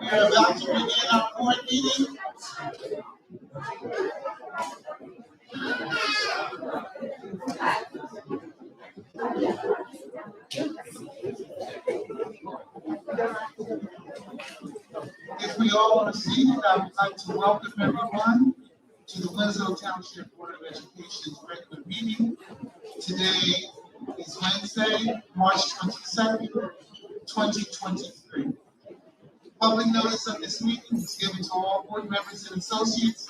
We're about to begin our board meeting. If we all want to see it, I would like to welcome everyone to the Winslow Township Board of Education's regular meeting. Today is Wednesday, March 22nd, 2023. Public notice of this meeting was given to all board members and associates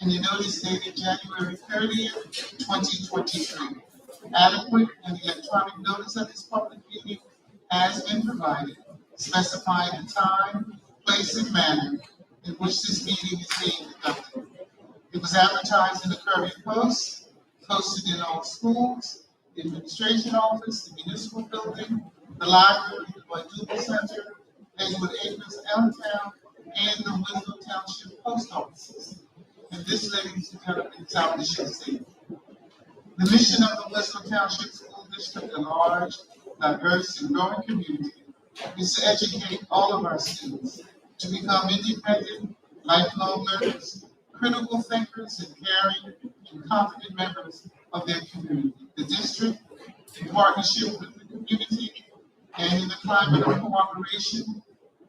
in the notice dated January 30th, 2023. Adequate and electronic notice of this public meeting has been provided, specifying the time, place, and manner in which this meeting is being conducted. It was advertised in the Courier Post, posted in all schools, the administration office, the municipal building, the library, the Quadruple Center, Edgewood Acres, Allentown, and the Winslow Township post offices. And this, ladies and gentlemen, is our mission statement. The mission of the Winslow Township School District, a large, diverse, and growing community, is to educate all of our students to become independent, lifelong learners, critical thinkers, and caring and confident members of their community. The district, in partnership with the community and in the climate of cooperation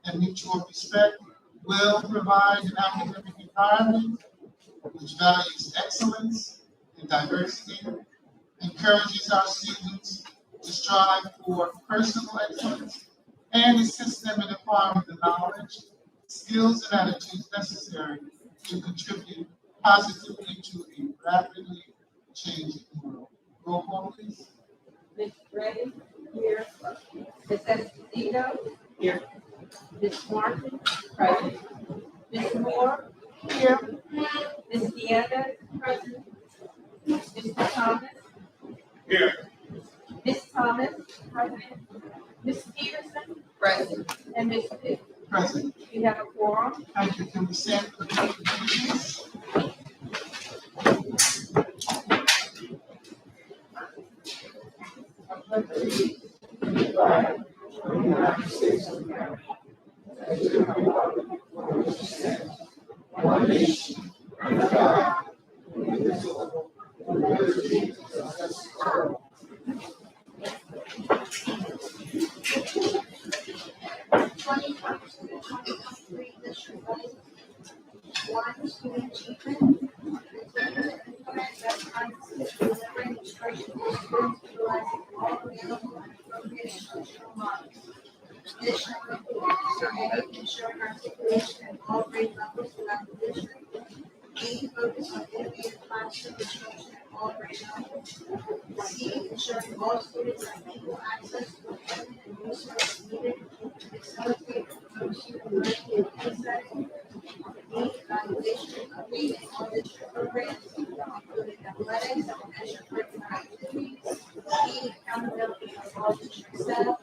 and mutual respect, will provide an academic environment which values excellence and diversity, encourages our students to strive for personal excellence, and assist them in acquiring the knowledge, skills, and attitudes necessary to contribute positively to a rapidly changing world. Roll call, please. Ms. Gray, here. Ms. Esposito, here. Ms. Martin, present. Ms. Moore, here. Ms. Deanna, present. Mr. Thomas, Here. Ms. Thomas, present. Ms. Peterson, present. And Ms. Pitt. Present. We have a quorum. Thank you. Can we stand for the pledge of allegiance? I pledge allegiance to the flag of the United States of America, and to the republic for which it stands, one nation, under God, indivisible, with liberty and justice for all. 2023 district goals. 1, student achievement. Continue to implement best practices for delivering instruction to students utilizing all available and appropriate instructional models. Additionally, surveying ensuring articulation at all grade levels throughout the district. B, focus on innovative classroom instruction at all grade levels. C, ensuring all students have equal access to equipment and resources needed to facilitate the promotion of learning in any setting. D, evaluation of reading all district programs, including athletics and extracurricular activities. E, accountability of all district staff.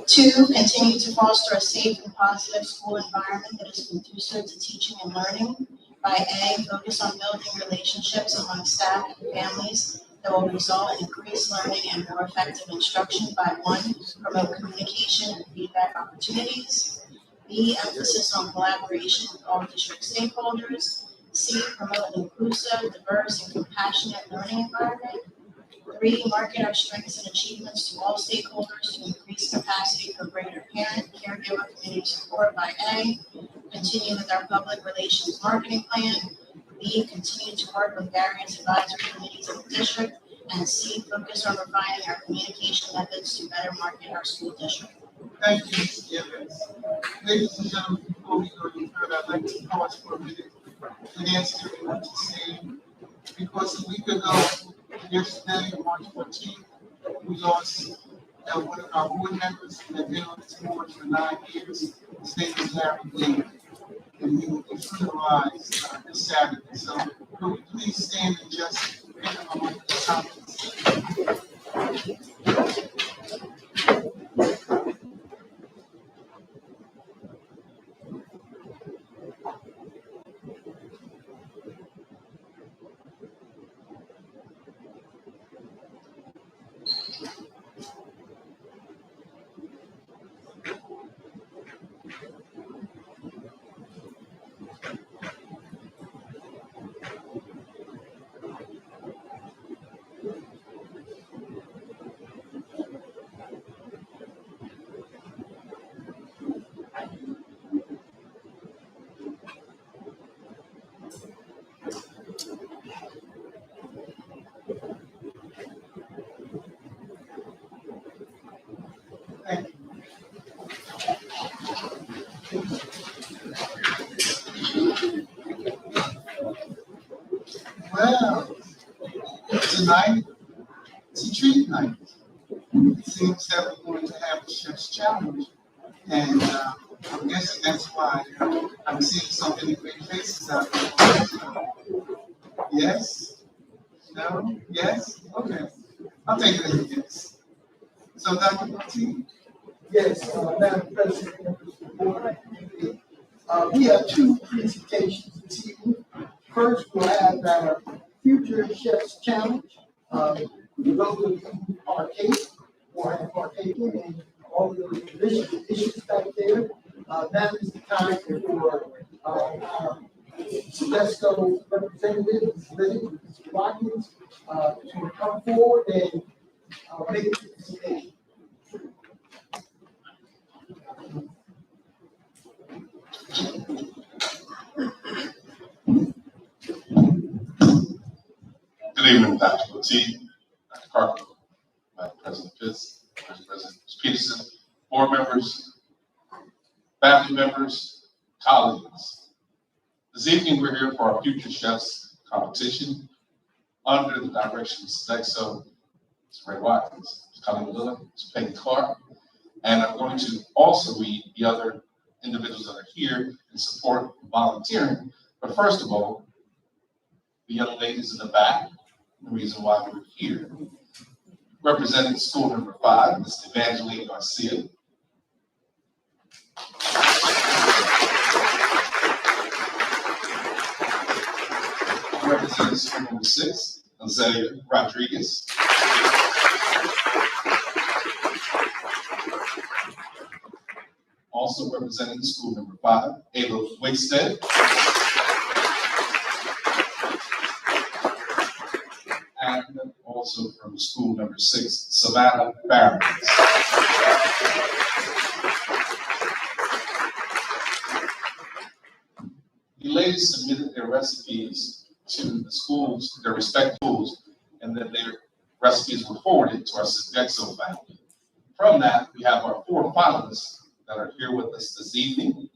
2, continue to foster a safe and positive school environment that is conducive to teaching and learning. By A, focus on building relationships among staff and families that will result in increased learning and more effective instruction. By 1, promote communication and feedback opportunities. B, emphasis on collaboration with all district stakeholders. C, promote an inclusive, diverse, and compassionate learning environment. 3, market our strengths and achievements to all stakeholders to increase capacity for greater parent, caregiver, community support. By A, continue with our public relations marketing plan. B, continue to work with various advisory committees of the district. And C, focus on refining our communication methods to better market our school district. Thank you, Ms. Givens. Ladies and gentlemen, before we go any further, I'd like to pause for a minute and ask everyone to stand, because a week ago, yesterday, March 14th, we lost one of our board members who had been on this board for 9 years. His name is Larry Lee, and he will be funeralized this Saturday. So, could we please stand and just give him a moment of silence? Thank you. Well, tonight it's a treat night. It seems that we're going to have a chef's challenge, and I'm guessing that's why I'm seeing so many great faces out there. Yes? No? Yes? Okay. I'll take it as a yes. So, Dr. Martin, Yes, Madam President, members of the board. We have two presentations this evening. First, we'll have our Future Chefs Challenge. For those of you who partake or have partaken in all of those delicious dishes back there, that is the time for our Celesco representative, Mr. Watkins, to come forward and make a presentation. Good evening, Dr. Lateef, Dr. Carter, Madam President Pitts, Vice President Peterson, board members, family members, colleagues. This evening, we're here for our Future Chefs competition under the direction of Sodexo, Mr. Ray Watkins, Ms. Colleen Lillard, Ms. Peggy Clark, and I'm going to also read the other individuals that are here in support of volunteering. But first of all, the young ladies in the back, the reason why we're here. Representing school number 5, Ms. Evangeline Garcia. Representing school number 6, Azalea Rodriguez. Also representing school number 5, Ava Wakestead. And also from school number 6, Savannah Barron. The ladies submitted their recipes to the schools, their respective schools, and then their recipes were forwarded to our Sodexo family. From that, we have our 4 finalists that are here with us this evening.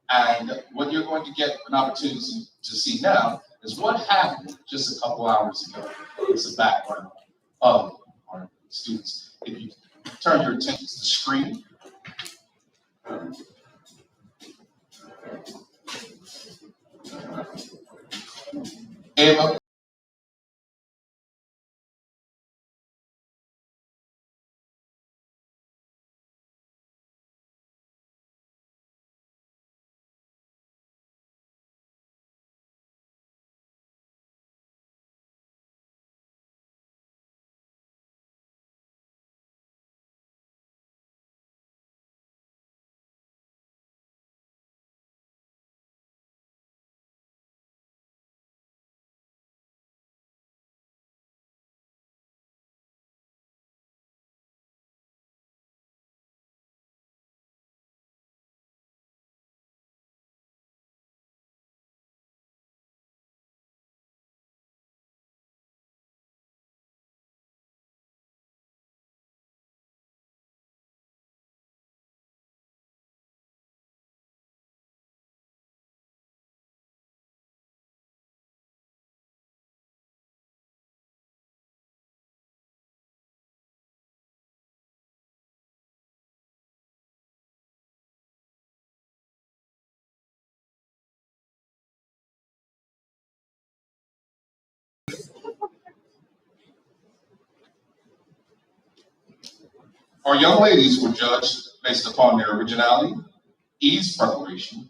And what you're going to get an opportunity to see now is what happened just a couple hours ago. It's a background of our students. If you turn your attention to the screen. Ava. Our young ladies were judged based upon their originality, ease preparation,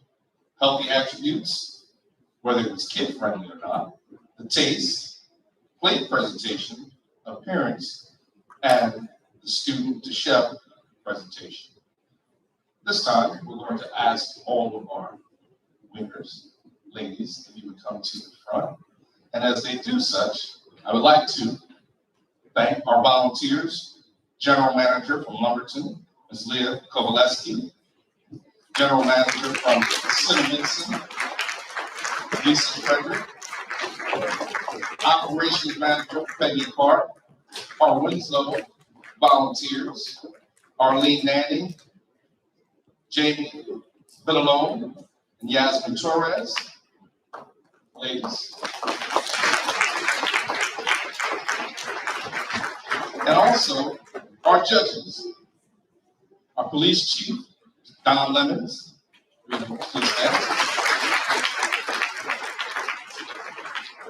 healthy attributes, whether it was kid-friendly or not, the taste, plate presentation, appearance, and the student to chef presentation. This time, we're going to ask all of our winners, ladies, if you would come to the front. And as they do such, I would like to thank our volunteers, General Manager from Lumberton, Ms. Leah Kovaleski, General Manager from Cinnamon, Lisa Frederick, Operations Manager Peggy Clark, our Winslow volunteers, Arlene Nanny, Jamie Villalone, and Yasmin Torres. Ladies. And also our judges, our police chief, Don Lemons, please stand.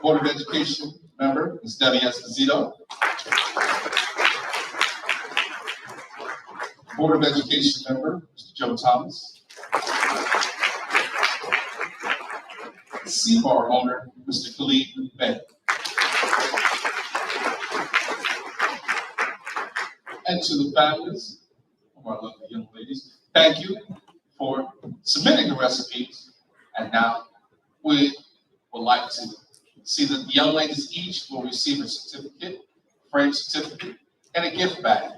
Board of Education member, Ms. Debbie Esposito. Board of Education member, Mr. Joe Thomas. C-Bar owner, Mr. Khalid Bennett. And to the families of our lovely young ladies, thank you for submitting the recipes. And now we would like to see that the young ladies each will receive a certificate, framed certificate, and a gift bag.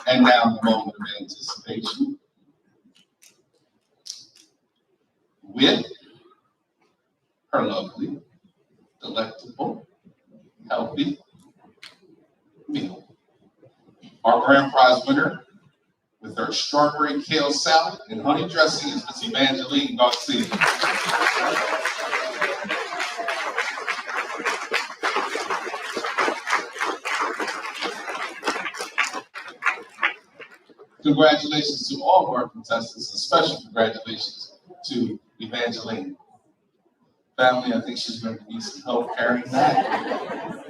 And now the moment of anticipation. With her lovely, delectable, healthy meal. Our grand prize winner with her strawberry kale salad and honey dressing is Miss Evangeline Garcia. Congratulations to all of our contestants, and special congratulations to Evangeline. Family, I think she's going to need some help carrying that.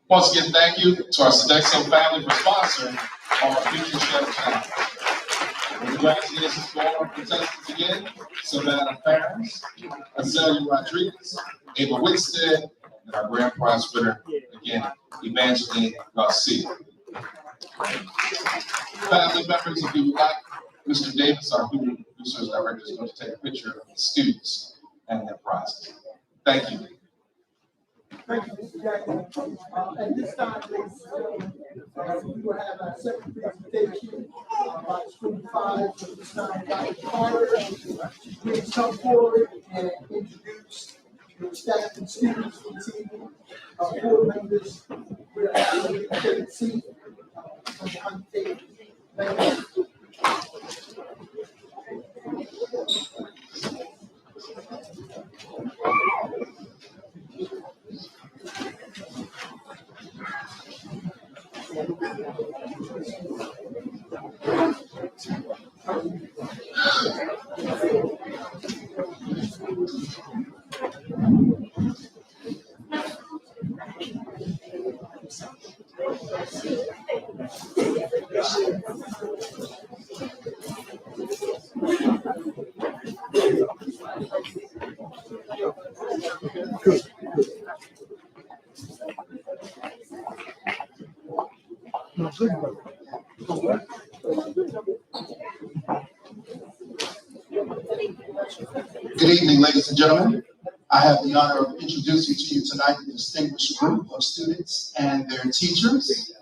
Once again, thank you to our Sodexo family for sponsoring our Future Chef Challenge. Congratulations to all our contestants again, Savannah Farris, Azalea Rodriguez, Ava Winston, and our grand prize winner, again, Evangeline Garcia. Family members, if you would like, Mr. Davis, our Human Resource Director, is going to take a picture of the students and their prizes. Thank you. Thank you, Mr. Jackson. At this time, ladies and gentlemen, we will have our second presentation by School 5. So this time, Dr. Carter, please come forward and introduce your staff and students for this evening. Board members, we're asking you to take a seat on the table. Thank you. Good evening, ladies and gentlemen. I have the honor of introducing to you tonight a distinguished group of students and their teachers.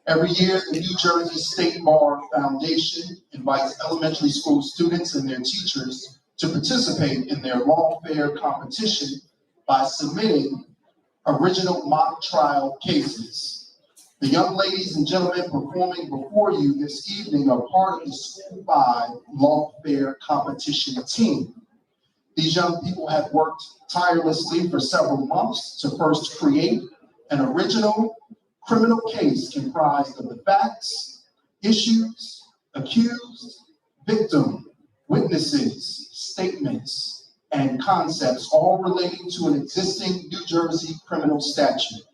Every year, the New Jersey State Bar Foundation invites elementary school students and their teachers to participate in their lawfare competition by submitting original mock trial cases. The young ladies and gentlemen performing before you this evening are part of the School 5 lawfare competition team. These young people have worked tirelessly for several months to first create an original criminal case comprised of the facts, issues, accused, victim, witnesses, statements, and concepts, all relating to an existing New Jersey criminal statute.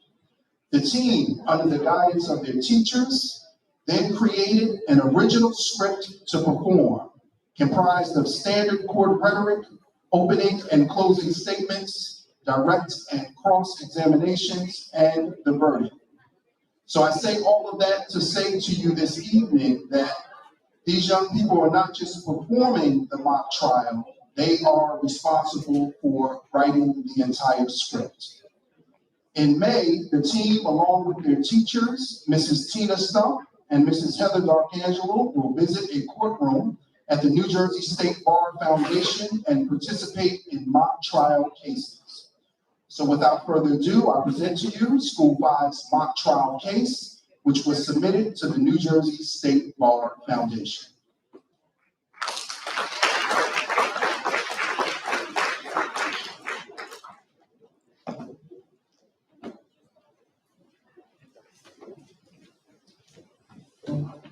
The team, under the guidance of their teachers, then created an original script to perform, comprised of standard court rhetoric, opening and closing statements, direct and cross-examinations, and the verdict. So I say all of that to say to you this evening that These young people are not just performing the mock trial, they are responsible for writing the entire script. In May, the team, along with their teachers, Mrs. Tina Stump and Mrs. Heather Darkangelo, will visit a courtroom at the New Jersey State Bar Foundation and participate in mock trial cases. So without further ado, I present to you School 5's mock trial case, which was submitted to the New Jersey State Bar Foundation.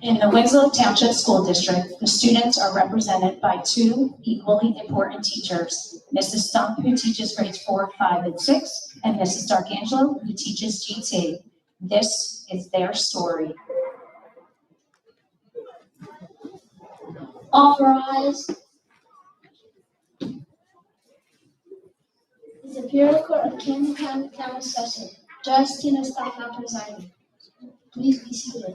In the Winslow Township School District, the students are represented by two equally important teachers, Mrs. Stump, who teaches grades 4, 5, and 6, and Mrs. Darkangelo, who teaches GT. This is their story. All rise. The Superior Court of Camden County now is session. Judge Tina Stump now presiding. Please be seated.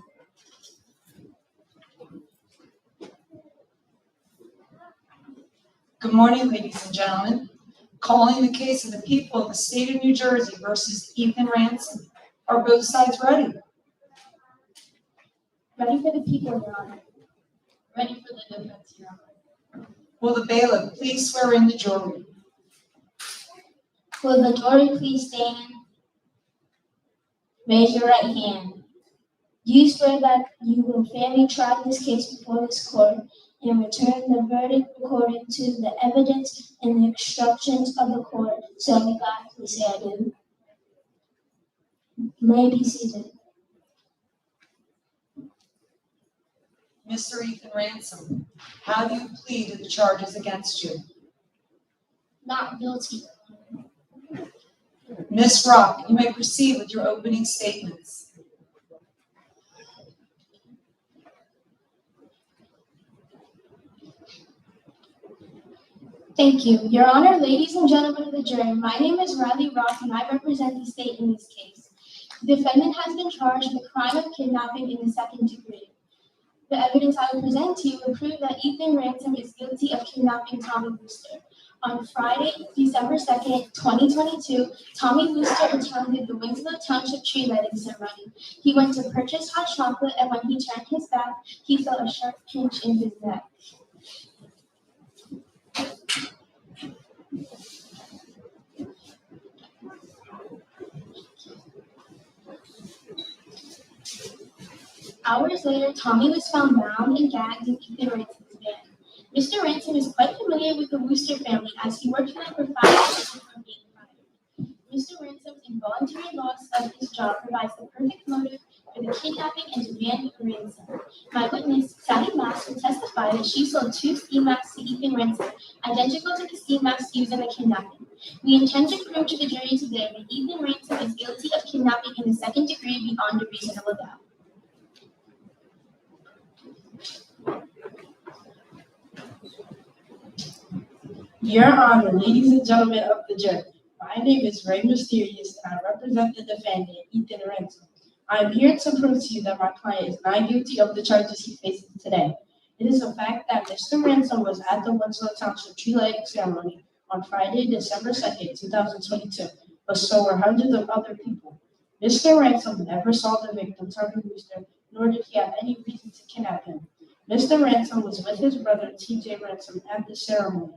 Good morning, ladies and gentlemen. Calling the case of the people of the state of New Jersey versus Ethan Ransom. Are both sides ready? Ready for the people, Your Honor. Ready for the defense, Your Honor. Will the bailiff please swear in the jury? Will the jury please stand? Raise your right hand. Do you swear that you will fairly try this case before this court and return the verdict according to the evidence and the instructions of the court? So help me God, please say I do. May be seated. Mr. Ethan Ransom, how do you plead to the charges against you? Not guilty. Ms. Rock, you may proceed with your opening statements. Thank you. Your Honor, ladies and gentlemen of the jury, my name is Riley Rock and I represent the state in this case. The defendant has been charged with the crime of kidnapping in the second degree. The evidence I will present to you will prove that Ethan Ransom is guilty of kidnapping Tommy Wooster. On Friday, December 2nd, 2022, Tommy Wooster attended the Winslow Township tree lighting ceremony. He went to purchase hot chocolate and when he turned his back, he felt a sharp pinch in his neck. Hours later, Tommy was found bound and gagged in Ethan Ransom's van. Mr. Ransom is quite familiar with the Wooster family as he worked for them for 5 years before being fired. Mr. Ransom's involuntary loss of his job provides the perfect motive for the kidnapping and demand of ransom. My witness, Sally Mass, will testify that she sold 2 ski masks to Ethan Ransom, identical to the ski masks used in the kidnapping. We intend to prove to the jury today that Ethan Ransom is guilty of kidnapping in the second degree beyond a reasonable doubt. Your Honor, ladies and gentlemen of the jury, my name is Ray Mysterious and I represent the defendant, Ethan Ransom. I am here to prove to you that my client is not guilty of the charges he faces today. It is a fact that Mr. Ransom was at the Winslow Township tree lighting ceremony on Friday, December 2nd, 2022, but so were hundreds of other people. Mr. Ransom never saw the victim, Tommy Wooster, nor did he have any reason to kidnap him. Mr. Ransom was with his brother, T.J. Ransom, at the ceremony.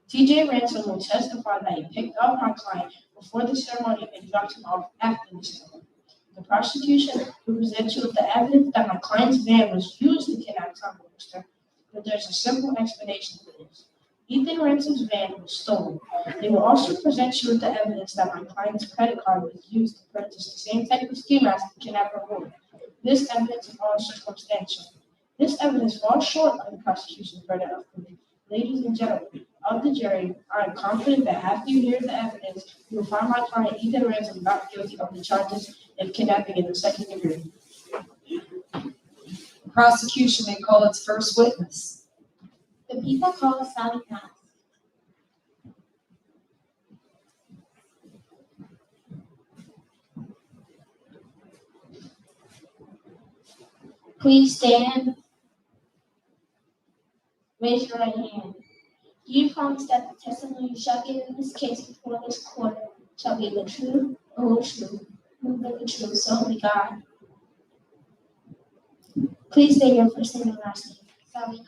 T.J. Ransom will testify that he picked up my client before the ceremony and dropped him off after the ceremony. The prosecution will present you with the evidence that my client's van was used to kidnap Tommy Wooster, but there's a simple explanation for this. Ethan Ransom's van was stolen. They will also present you with the evidence that my client's credit card was used to purchase the same type of ski mask the kidnapper wore. This evidence is all circumstantial. This evidence falls short of the prosecution's burden of proof. Ladies and gentlemen of the jury, I am confident that after you hear the evidence, you will find my client Ethan Ransom not guilty of the charges of kidnapping in the second degree. The prosecution may call its first witness. The people call Sally Mass. Please stand. Raise your right hand. Do you promise that the testimony you shall give in this case before this court shall be the truth, the whole truth, nothing but the truth, so help me God? Please state your first name and last name. Sally.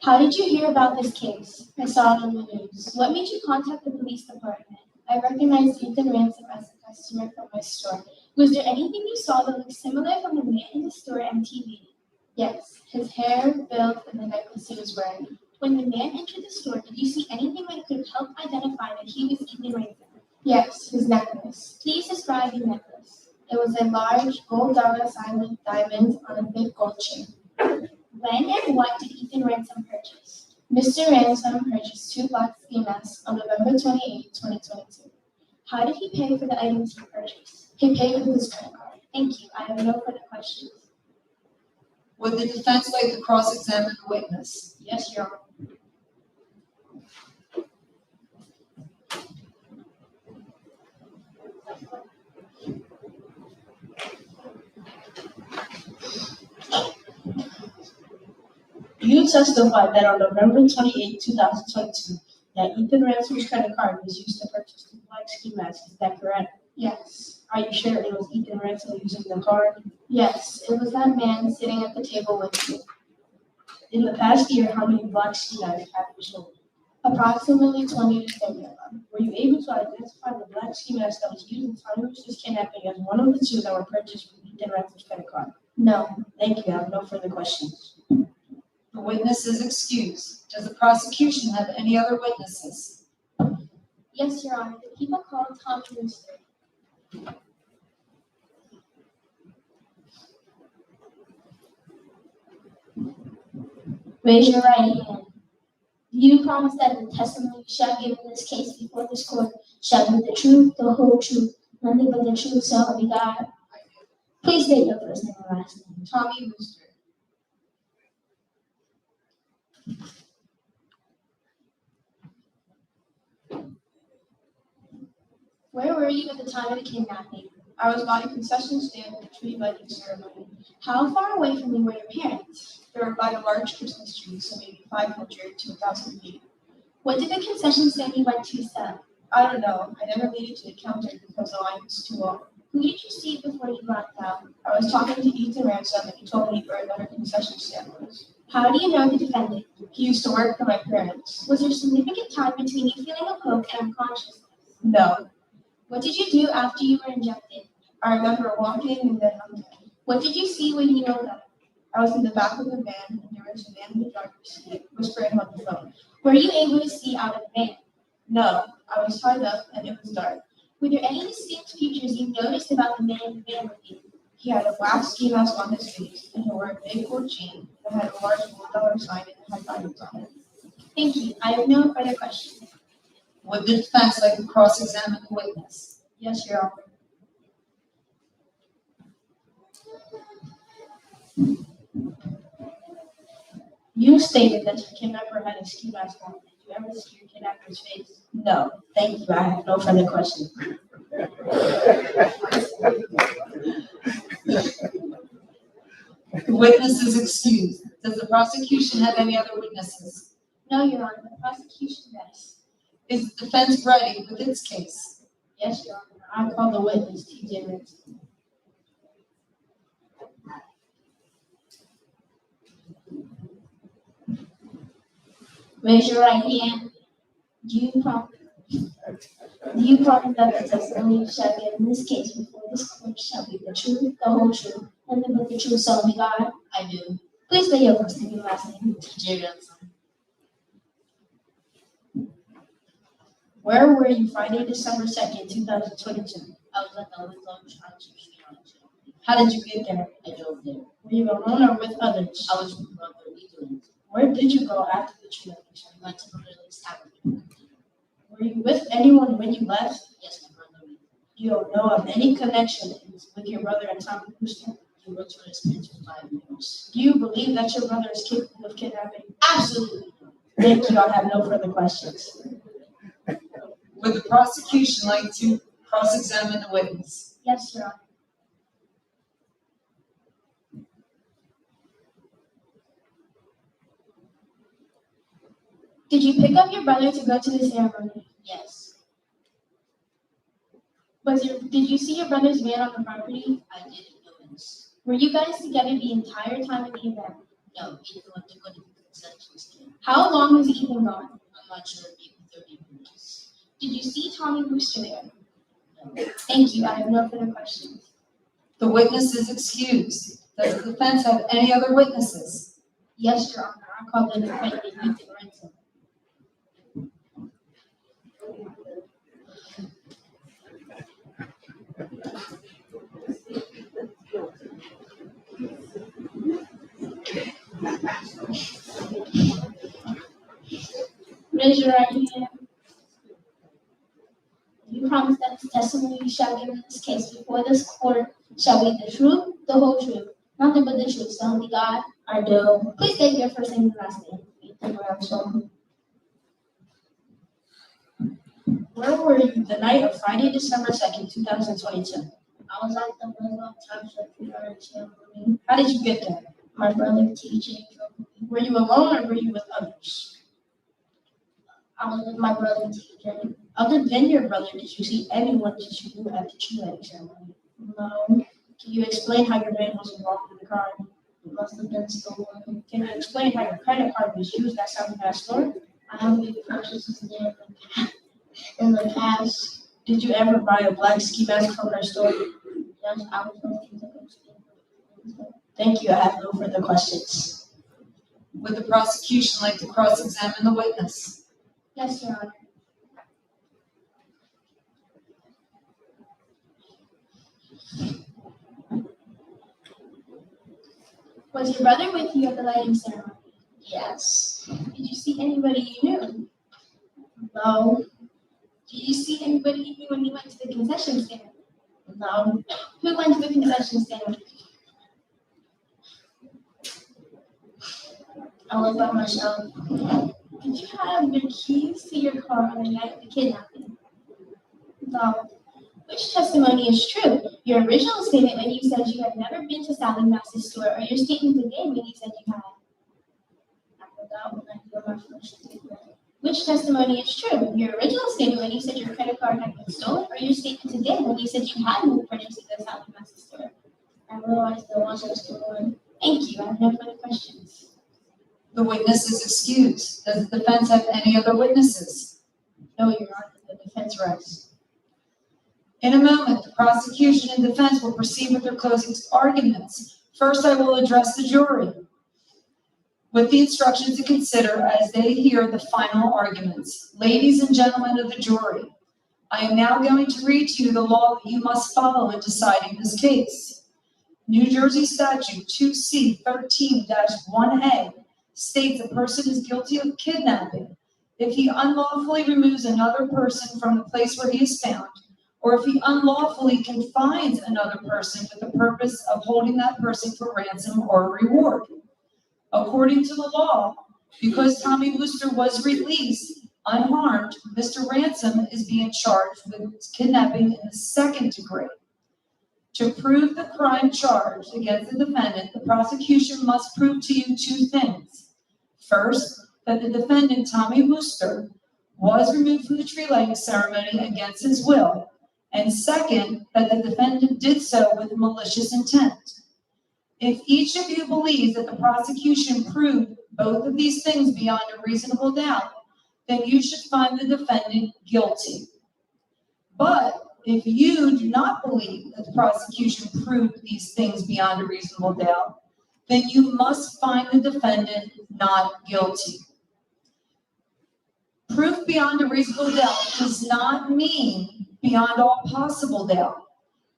How did you hear about this case? I saw it on the news. What made you contact the police department? I recognized Ethan Ransom as a customer from my store. Was there anything you saw that looked similar from the man in the store and TV? Yes, his hair, build, and the necklace he was wearing. When the man entered the store, did you see anything that could help identify that he was Ethan Ransom? Yes, his necklace. Please describe the necklace. It was a large gold dollar sign with diamonds on a big gold chain. When and what did Ethan Ransom purchase? Mr. Ransom purchased 2 black ski masks on November 28, 2022. How did he pay for the items he purchased? He paid with his credit card. Thank you. I have no further questions. Would the defense like to cross-examine the witness? Yes, Your Honor. You testified that on November 28, 2022, that Ethan Ransom's credit card was used to purchase 2 black ski masks. Is that correct? Yes. Are you sure it was Ethan Ransom using the card? Yes, it was that man sitting at the table with you. In the past year, how many black ski masks have you sold? Approximately 20 to 30 of them. Were you able to identify the black ski mask that was used in Tommy Brewster's kidnapping as one of the 2 that were purchased with Ethan Ransom's credit card? No. Thank you. I have no further questions. The witness is excused. Does the prosecution have any other witnesses? Yes, Your Honor. The people called Tommy Brewster. Raise your right hand. Do you promise that the testimony you shall give in this case before this court shall be the truth, the whole truth, nothing but the truth, so help me God? Please state your first name and last name. Tommy Brewster. Where were you at the time of the kidnapping? I was by a concession stand at the tree lighting ceremony. How far away from you were your parents? They were by a large Christmas tree, so maybe 500 to 1,000 feet. What did the concession stand you went to sell? I don't know. I never made it to the counter because the line was too long. Who did you see before you got out? I was talking to Ethan Ransom and he told me where another concession stand was. How do you know the defendant? He used to work for my parents. Was there significant time between you feeling a poke and unconsciousness? No. What did you do after you were injected? I remember walking and then What did you see when you woke up? I was in the back of the van and there was a man in the driver's seat whispering on the phone. Were you able to see out of the van? No, I was tied up and it was dark. Were there any distinct features you noticed about the man in the van with you? He had a black ski mask on his face and he wore a big gold chain that had a large $1 sign and had diamonds on it. Thank you. I have no further questions. Would the defense like to cross-examine the witness? Yes, Your Honor. You stated that your kidnapper had a ski mask on. Did you ever see your kidnapper's face? No. Thank you. I have no further questions. The witness is excused. Does the prosecution have any other witnesses? No, Your Honor. The prosecution does. Is the defense ready with its case? Yes, Your Honor. I call the witness, T.J. Ransom. Raise your right hand. Do you promise that the testimony you shall give in this case before this court shall be the truth, the whole truth, and nothing but the truth, so help me God? I do. Please state your first name and last name. T.J. Ransom. Where were you Friday, December 2nd, 2022? I was at the Winslow Township. How did you get there? I drove there. Were you alone or with others? I was with my brother Ethan. Where did you go after the trip? I went to the Lily's Tavern. Were you with anyone when you left? Yes, my brother. You don't know of any connection with your brother and Tommy Brewster? He worked for his parents for 5 years. Do you believe that your brother is capable of kidnapping? Absolutely. Thank you. I have no further questions. Would the prosecution like to cross-examine the witness? Yes, Your Honor. Did you pick up your brother to go to the ceremony? Yes, Did you see your brother's van on the property? I did notice. Were you guys together the entire time of the event? No, Ethan went to go to the concession stand. How long was Ethan gone? I'm not sure, maybe 30 minutes. Did you see Tommy Brewster there? No. Thank you. I have no further questions. The witness is excused. Does the defense have any other witnesses? Yes, Your Honor. I called the defendant Ethan Ransom. Raise your right hand. You promise that the testimony you shall give in this case before this court shall be the truth, the whole truth, nothing but the truth, so help me God. I do. Please state your first name and last name. Ethan Ransom. Where were you the night of Friday, December 2nd, 2022? I was at the Winslow Township ceremony. How did you get there? My brother teaching. Were you alone or were you with others? I was with my brother teaching. Other than your brother, did you see anyone that you knew at the tree lighting ceremony? No, Can you explain how your van was involved in the crime? it must have been stolen. Can you explain how your credit card was used at South Pass store? I have big purchases there in the past. Did you ever buy a black ski mask from their store? Yes, I was looking to go. Thank you. I have no further questions. Would the prosecution like to cross-examine the witness? Yes, Your Honor. Was your brother with you at the lighting ceremony? Yes, Did you see anybody you knew? no, Did you see anybody you knew when you went to the concession stand? no, Who went to the concession stand? I was by myself. Did you have your keys to your car on the night of the kidnapping? No, Which testimony is true? Your original statement when you said you had never been to Sally Mass's store, or your statement today when you said you had? I forgot when I did my first statement. Which testimony is true? Your original statement when you said your credit card had been stolen, or your statement today when you said you had moved purchases at Sally Mass's store? I realized there wasn't stolen. Thank you. I have no further questions. The witness is excused. Does the defense have any other witnesses? No, Your Honor. The defense rests. In a moment, the prosecution and defense will proceed with their closing arguments. First, I will address the jury with the instructions to consider as they hear the final arguments. Ladies and gentlemen of the jury, I am now going to read to you the law that you must follow in deciding this case. New Jersey Statute 2C 13-1A states a person is guilty of kidnapping if he unlawfully removes another person from the place where he is found, or if he unlawfully confines another person with the purpose of holding that person for ransom or reward. According to the law, because Tommy Wooster was released unharmed, Mr. Ransom is being charged with kidnapping in the second degree. To prove the crime charged against the defendant, the prosecution must prove to you two things. First, that the defendant, Tommy Wooster, was removed from the tree lighting ceremony against his will. And second, that the defendant did so with malicious intent. If each of you believes that the prosecution proved both of these things beyond a reasonable doubt, then you should find the defendant guilty. But if you do not believe that the prosecution proved these things beyond a reasonable doubt, then you must find the defendant not guilty. Proof beyond a reasonable doubt does not mean beyond all possible doubt.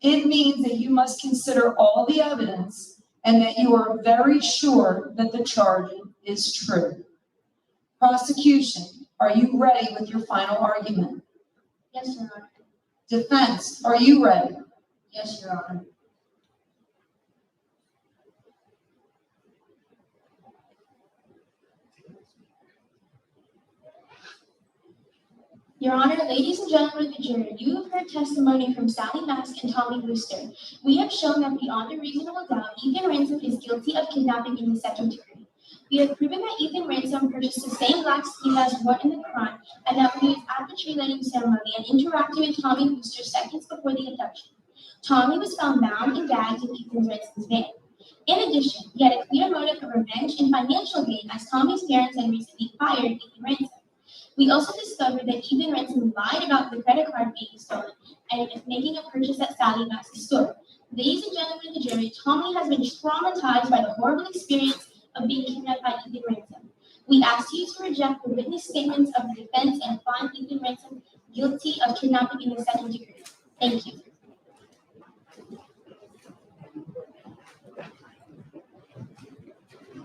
It means that you must consider all the evidence and that you are very sure that the charge is true. Prosecution, are you ready with your final argument? Yes, Your Honor. Defense, are you ready? Yes, Your Honor. Your Honor, ladies and gentlemen of the jury, you have heard testimony from Sally Mask and Tommy Brewster. We have shown that beyond a reasonable doubt, Ethan Ransom is guilty of kidnapping in the second degree. We have proven that Ethan Ransom purchased the same black ski mask worn in the crime, and that when he was at the tree lighting ceremony and interacted with Tommy Brewster seconds before the abduction, Tommy was found bound and gagged in Ethan Ransom's van. In addition, he had a clear motive of revenge and financial gain, as Tommy's parents had recently fired Ethan Ransom. We also discovered that Ethan Ransom lied about the credit card being stolen and making a purchase at Sally Mask's store. Ladies and gentlemen of the jury, Tommy has been traumatized by the horrible experience of being kidnapped by Ethan Ransom. We ask you to reject the witness statements of the defense and find Ethan Ransom guilty of kidnapping in the second degree. Thank you.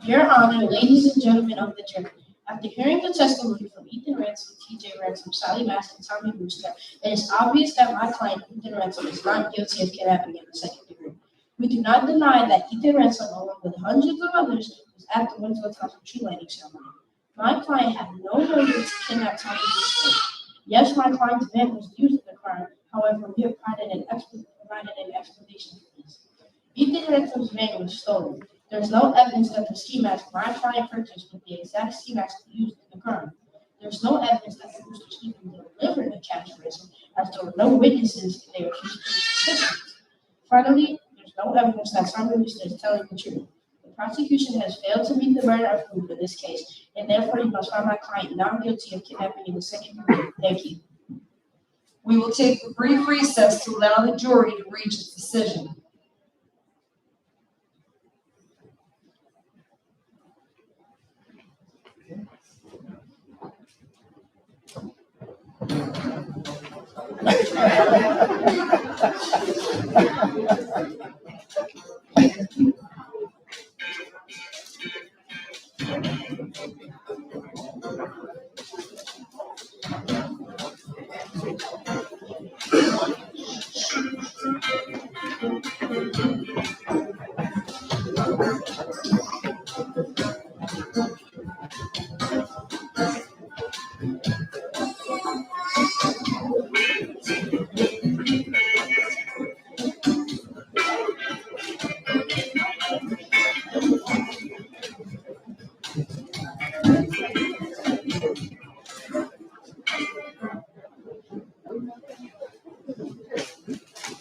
Your Honor, ladies and gentlemen of the jury, after hearing the testimony from Ethan Ransom, T.J. Ransom, Sally Mask, and Tommy Brewster, it is obvious that my client, Ethan Ransom, is not guilty of kidnapping in the second degree. We do not deny that Ethan Ransom, along with hundreds of others, was at the Winslow Township tree lighting ceremony. My client had no motive to kidnap Tommy Brewster. Yes, my client's van was used in the crime. However, we have provided an explanation for this. Ethan Ransom's van was stolen. There is no evidence that the ski mask my client purchased was the exact ski mask used in the crime. There is no evidence that the boosters even delivered the cash ransom, as there were no witnesses they were suspicious. Finally, there's no evidence that Tommy Brewster is telling the truth. The prosecution has failed to meet the burden of proof in this case, and therefore you must find my client not guilty of kidnapping in the second degree. Thank you. We will take a brief recess to allow the jury to reach its decision.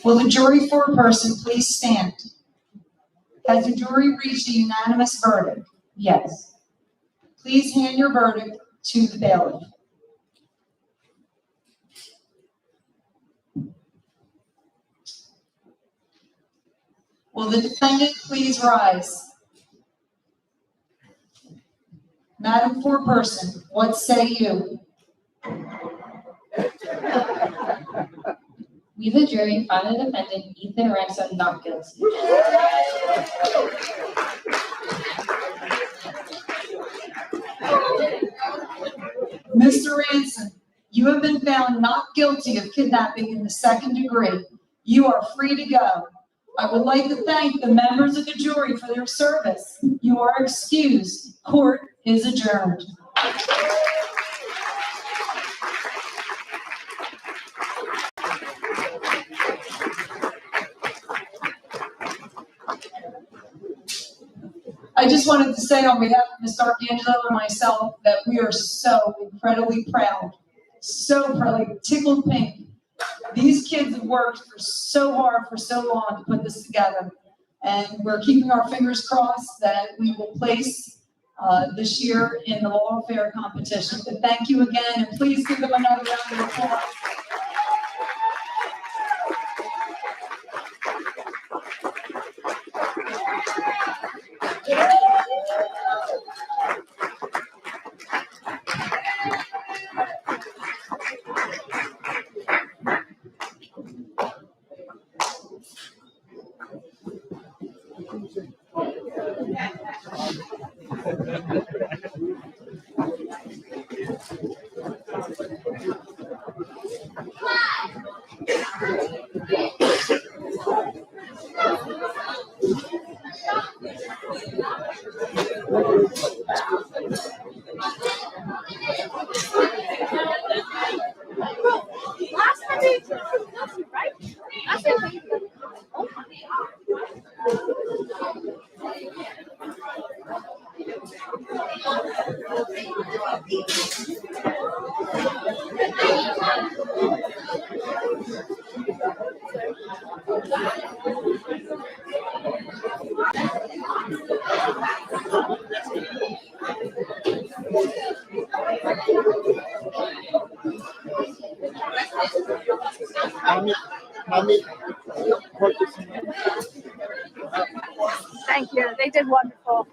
Will the jury foreperson please stand? Has the jury reached a unanimous verdict? Yes. Please hand your verdict to the bailiff. Will the defendant please rise? Madam foreperson, what say you? We, the jury, find the defendant, Ethan Ransom, not guilty. Mr. Ransom, you have been found not guilty of kidnapping in the second degree. You are free to go. I would like to thank the members of the jury for their service. You are excused. Court is adjourned. I just wanted to say on behalf of Ms. Arcangelo and myself that we are so incredibly proud, so proud, like tickled pink. These kids have worked so hard for so long to put this together, and we're keeping our fingers crossed that we will place this year in the law fair competition. But thank you again, and please give them another round of applause. Thank you. They did wonderful.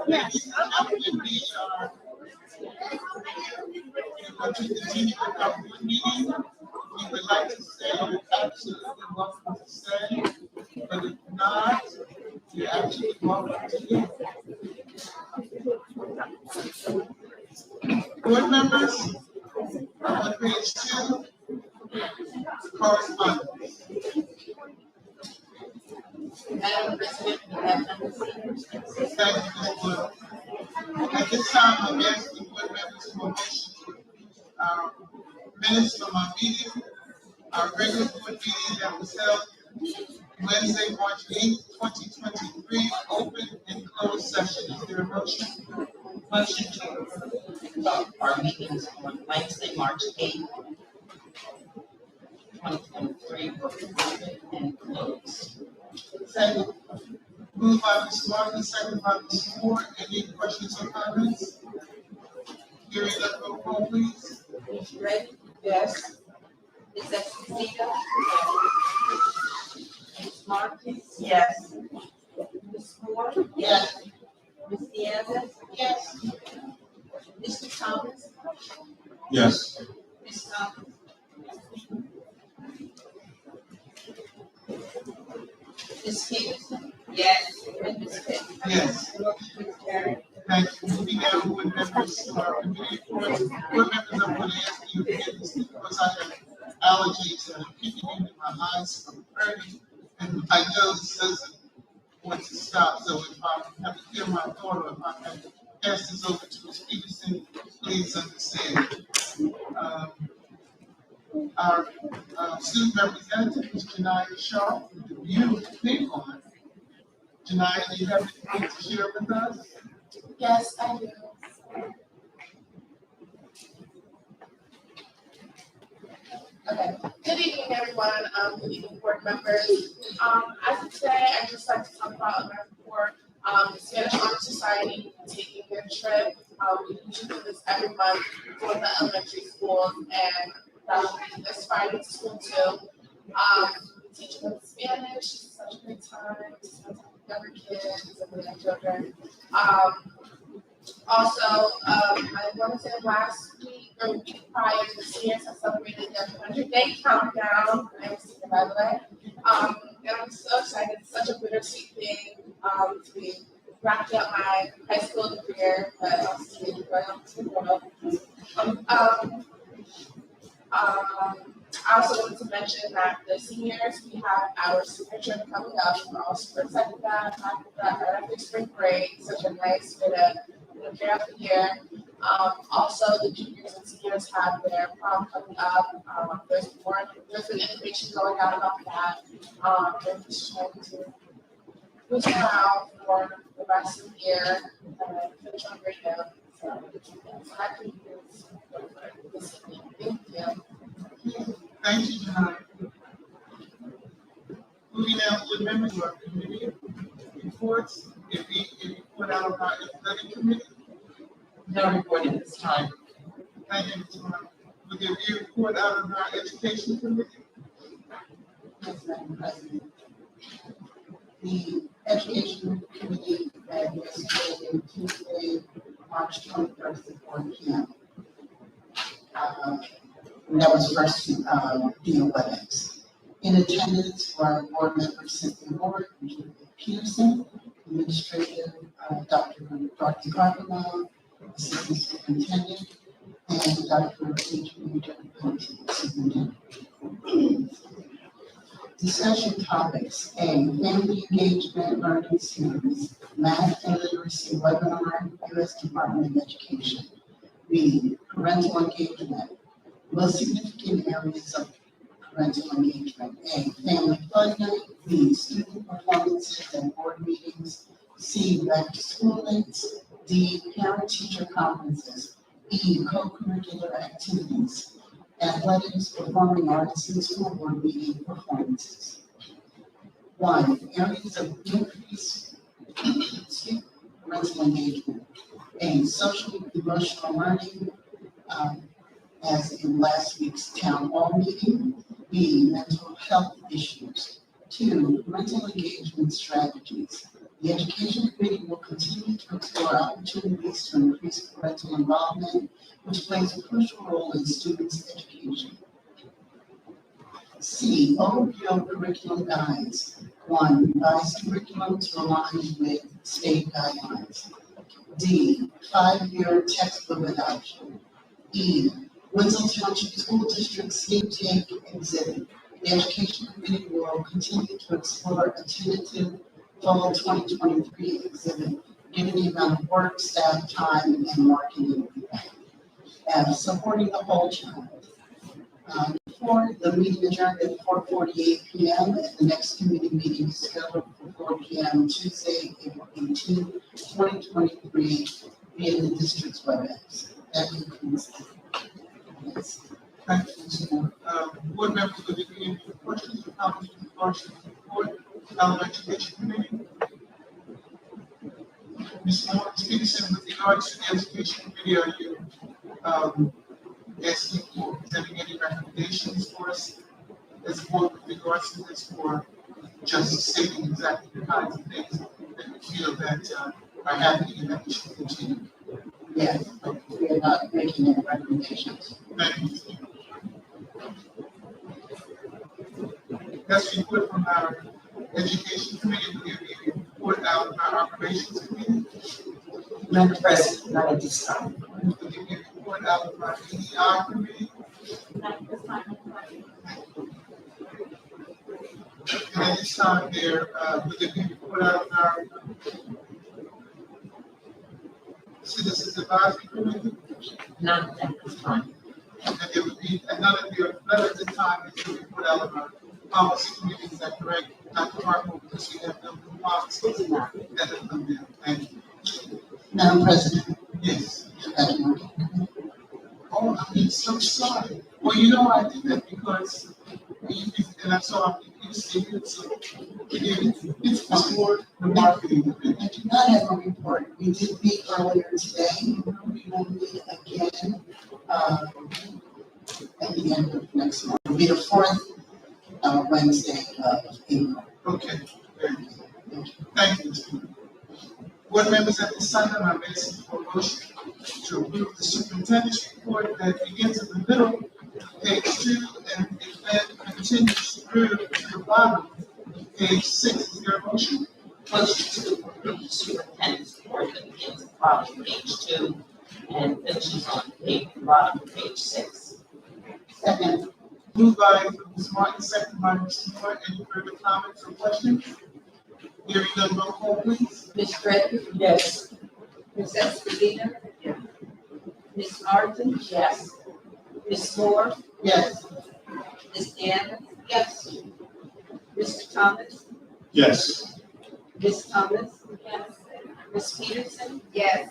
Yes, to continue with our board meeting, we would like to say you're absolutely welcome to stay, but if not, you're absolutely welcome to leave. Board members, on page 2, correspondence. Madam President, we have none this evening. Thank you, Ms. Blue. At this time, I'm asking board members for a motion to approve our minutes from our meeting, our regular board meeting that was held Wednesday, March 8th, 2023, open and closed session. Is there a motion? Motion to approve our meetings on Wednesday, March 8th, 2023, were open and closed. Second. Moved by Ms. Martin, second by Ms. Moore. Any questions or comments? Hearing none, roll call, please. Ms. Gray? Yes. Ms. Esposito? Ms. Martin? Yes. Ms. Moore? Yes. Ms. Nieves? Yes. Mr. Thomas? Yes. Ms. Thomas? Ms. Peterson? Yes. And Ms. Pitt? Yes. Motion is carried. Thank you. Moving now, board members to our committee reports. Board members, I'm going to ask you to forgive this because I have allergies that are kicking in my eyes from hurting, and my nose doesn't want to stop. So if I have to clear my throat or if I have to pass this over to Ms. Peterson, please understand. Our student representative is Janiyah Shaw with the beautiful pink on. Janiyah, do you have anything to share with us? Yes, I do. Okay. Good evening, everyone. Good evening, board members. As of today, I'd just like to talk about my report. The Spanish Honor Society taking their trip. We usually do this every month for the elementary schools, and that'll be this Friday to school too. Teaching them Spanish, it's such a great time to spend time with younger kids and with young children. Also, I want to say last week, a week prior, the seniors have celebrated their 100-day countdown. I'm senior, by the way. And I'm so excited. It's such a bittersweet thing to be wrapping up my high school career, but also to be going on to the world. I also wanted to mention that the seniors, we have our senior trip coming up. We're all super excited about that right after spring break, such a nice way to carry out the year. Also, the juniors and seniors have their prom coming up. There's been information going out about that. They're just trying to move around for the rest of the year and finish on a great note. So that concludes this evening. Thank you. Thank you, John. Moving now to the members of our committee reports. If we put out of our athletic committee. No report at this time. Thank you, Mr. Martin. Will there be a report out of our education committee? Yes, Madam President. The Education Committee met yesterday, Tuesday, March 21st at 4 p.m. And that was first via WebEx. In attendance were board members Cynthia Ward, Julia Peterson, Administrator Dr. Carpenter, Assistant Superintendent, and Dr. H. Major, Superintendent. Discussion topics: A, family engagement learning series, math and literacy webinar, U.S. Department of Education. B, parental engagement. Most significant areas of parental engagement: A, family fun night. B, student performances and board meetings. C, back to school dates. D, parent-teacher conferences. E, co-curricular activities. Athletics, performing arts, and school board meeting performances. 1, areas of increased parental engagement. A, social emotional learning, as in last week's town hall meeting. B, mental health issues. 2, parental engagement strategies. The Education Committee will continue to explore opportunities to increase parental involvement, which plays a crucial role in students' education. C, overview curriculum guides. 1, revise curriculum to align with state guidelines. D, 5-year textbook adoption. E, Winslow Township School District Sleep Take Exhibit. The Education Committee will continue to explore a tentative fall 2023 exhibit, given the amount of work, staff time, and marketing. F, supporting the whole child. 4, the meeting adjourned at 4:48 p.m. and the next committee meeting is scheduled for 4 p.m. Tuesday, April 18, 2023, via the district's WebEx. That concludes. Yes. Thank you, Mr. Moore. Board members, will there be any questions or comments in regards to the report of our education committee? Ms. Moore Peterson, with regards to the education committee, are you asking for presenting any recommendations for us as a board with regards to this, or just stating exactly the kinds of things that you feel that are happening and that we should continue? Yes, we are not making any recommendations. Thank you. That's the report from our education committee. Will there be a report out of our operations committee? Madam President, not at this time. Will there be a report out of our EDI committee? And at this time, will there be a report out of our Citizens Advisory Committee? Not at this time. And there would be another at this time is to report out of our policy committee. Is that correct, Dr. Harper? Because we have no policies that have come down. Thank you. Madam President. Yes. Oh, I'm so sorry. Well, you know I did that because and I saw you see it, so it's more the marketing. I do not have a report. We did meet earlier today. We will meet again at the end of next month. It'll be the 4th Wednesday of April. Okay. Very good. Thank you. Board members, at this time, I'm asking for a motion to approve the superintendent's report that begins in the middle, page 2, and then continues through to the bottom, page 6. Is there a motion? Motion to approve the superintendent's report that begins at the bottom of page 2 and finishes on bottom of page 6. Second. Moved by Ms. Martin, second by Ms. Moore. Any further comments or questions? Hearing none, roll call, please. Ms. Redmond? Yes. Ms. Esposito? Yes. Ms. Martin? Yes. Ms. Moore? Yes. Ms. Gannon? Yes. Mr. Thomas? Yes. Ms. Thomas? Yes. Ms. Peterson? Yes.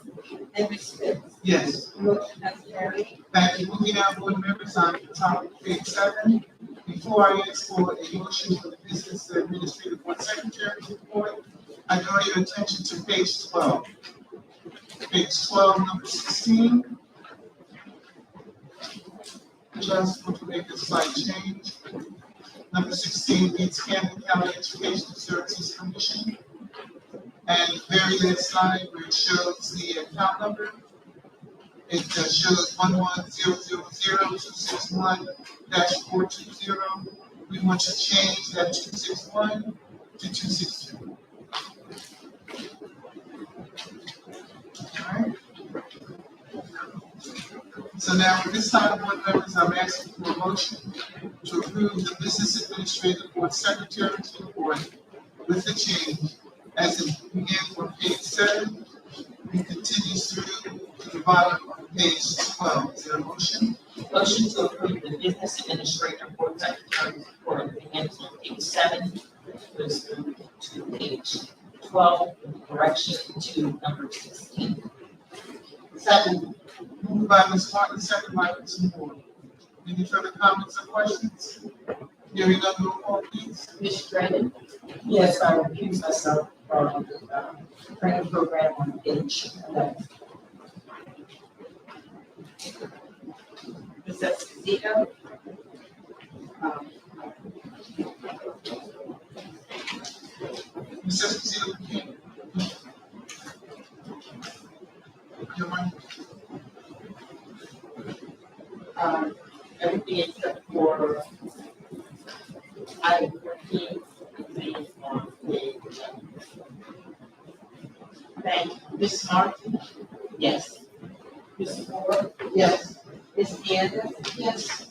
And Ms. Pitts? Yes. Motion has carried. Thank you. Moving on, board members, on the top of page 7. Before I ask for a motion for the Business Administrative Board Secretary's report, I draw your attention to page 12. Page 12, number 16. Just want to make a slight change. Number 16 reads Camden County Education Services Commission. And the very last line where it shows the account number, it shows 11000-261-420. We want to change that 261 to 262. All right. So now, at this time, board members, I'm asking for a motion to approve the Business Administrative Board Secretary's report with the change as it begins on page 7 and continues through to the bottom of page 12. Is there a motion? Motion to approve the Business Administrator Board Secretary's report that begins on page 7, goes through to page 12, with correction to number 16. Second. Moved by Ms. Martin, second by Ms. Moore. Any further comments or questions? Hearing none, roll call, please. Ms. Dredden? Yes, I recuse myself from the training program on page 11. Ms. Esposito? Ms. Esposito, you can't. Your mic. Everything except for item 14, please, on page 11. Thank you. Ms. Martin? Yes. Ms. Moore? Yes. Ms. Gannon? Yes.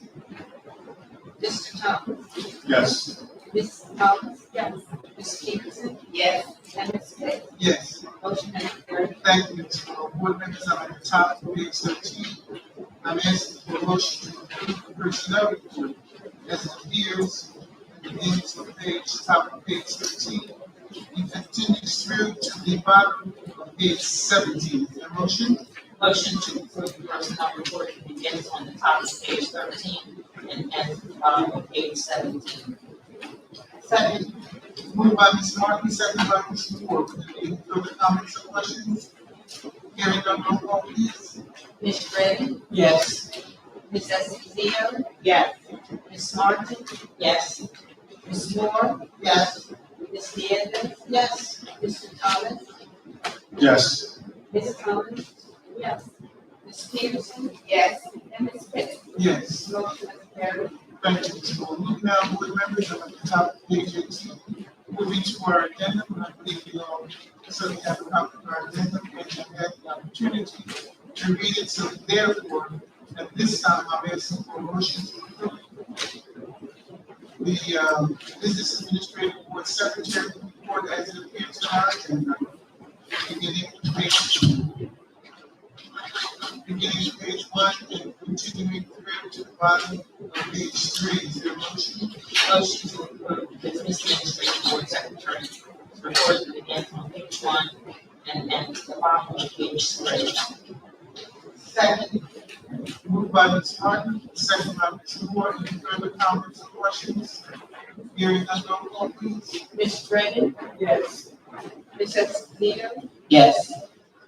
Mr. Thomas? Yes. Ms. Thomas? Yes. Ms. Peterson? Yes. And Ms. Pitts? Yes. Motion has carried. Thank you, Ms. Moore. Board members, I'm at the top of page 13. I'm asking for a motion to approve the personnel report as it appears and begins on top of page 13 and continues through to the bottom of page 17. Is there a motion? Motion to approve the personnel report that begins on the top of page 13 and ends at the bottom of page 17. Second. Moved by Ms. Martin, second by Ms. Moore. Any further comments or questions? Hearing none, roll call, please. Ms. Dredden? Yes. Ms. Esposito? Yes. Ms. Martin? Yes. Ms. Moore? Yes. Ms. Gannon? Yes. Mr. Thomas? Yes. Ms. Thomas? Yes. Ms. Peterson? Yes. And Ms. Pitts? Yes. Motion has carried. Thank you, Ms. Moore. Moving now, board members, I'm at the top of page 18. Moving to our agenda, I believe you all certainly have a copy of our agenda and have had the opportunity to read it. So therefore, at this time, I'm asking for a motion to approve the Business Administrative Board Secretary report as it appears on our agenda. Beginning page 1 and continuing through to the bottom of page 3. Is there a motion? Motion to approve the Business Administrative Board Secretary's report that begins on page 1 and ends at the bottom of page 3. Second. Moved by Ms. Martin, second by Ms. Moore. Any further comments or questions? Hearing none, roll call, please. Ms. Dredden? Yes. Ms. Esposito? Yes.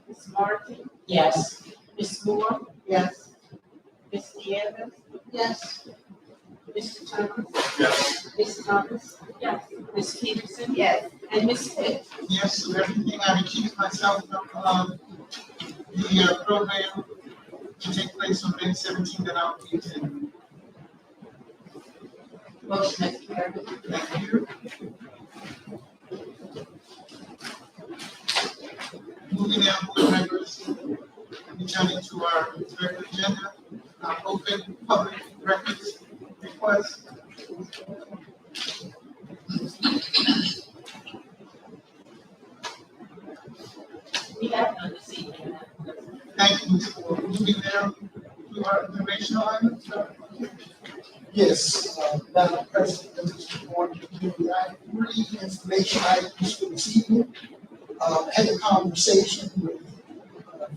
Ms. Martin? Yes. Ms. Moore? Yes. Ms. Gannon? Yes. Mr. Thomas? Yes. Ms. Thomas? Yes. Ms. Peterson? Yes. And Ms. Yes, so everything I recuse myself from the program to take place on May 17th at our meeting. Motion, Mr. Chairman. Thank you. Moving down, board members, returning to our regular agenda, our open public records request. We have none this evening. Thank you, Ms. Ford. Moving down to our informational items. Yes, Madam President, members of the board, I have 3 information items for this evening. Had a conversation with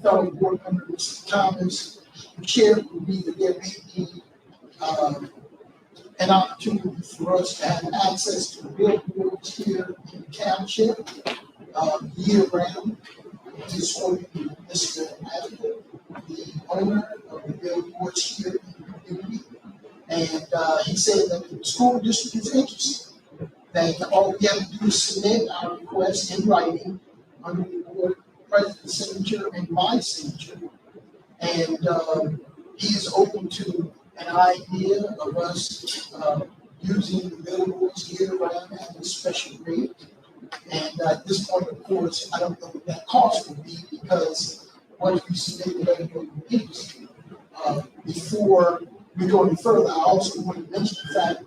fellow board member, Mr. Thomas, who shared with me that there may be an opportunity for us to have access to billboards here in the township year round. He's spoken to Mr. Adler, the owner of the billboards here in the community. And he said that the school district is interested, that all we have to do is submit our request in writing under the board president's signature and my signature. And he is open to an idea of us using the billboards year round at a special rate. And at this point, of course, I don't know what that cost will be, because once we submit the letter of interest, before we go any further, I also want to mention the fact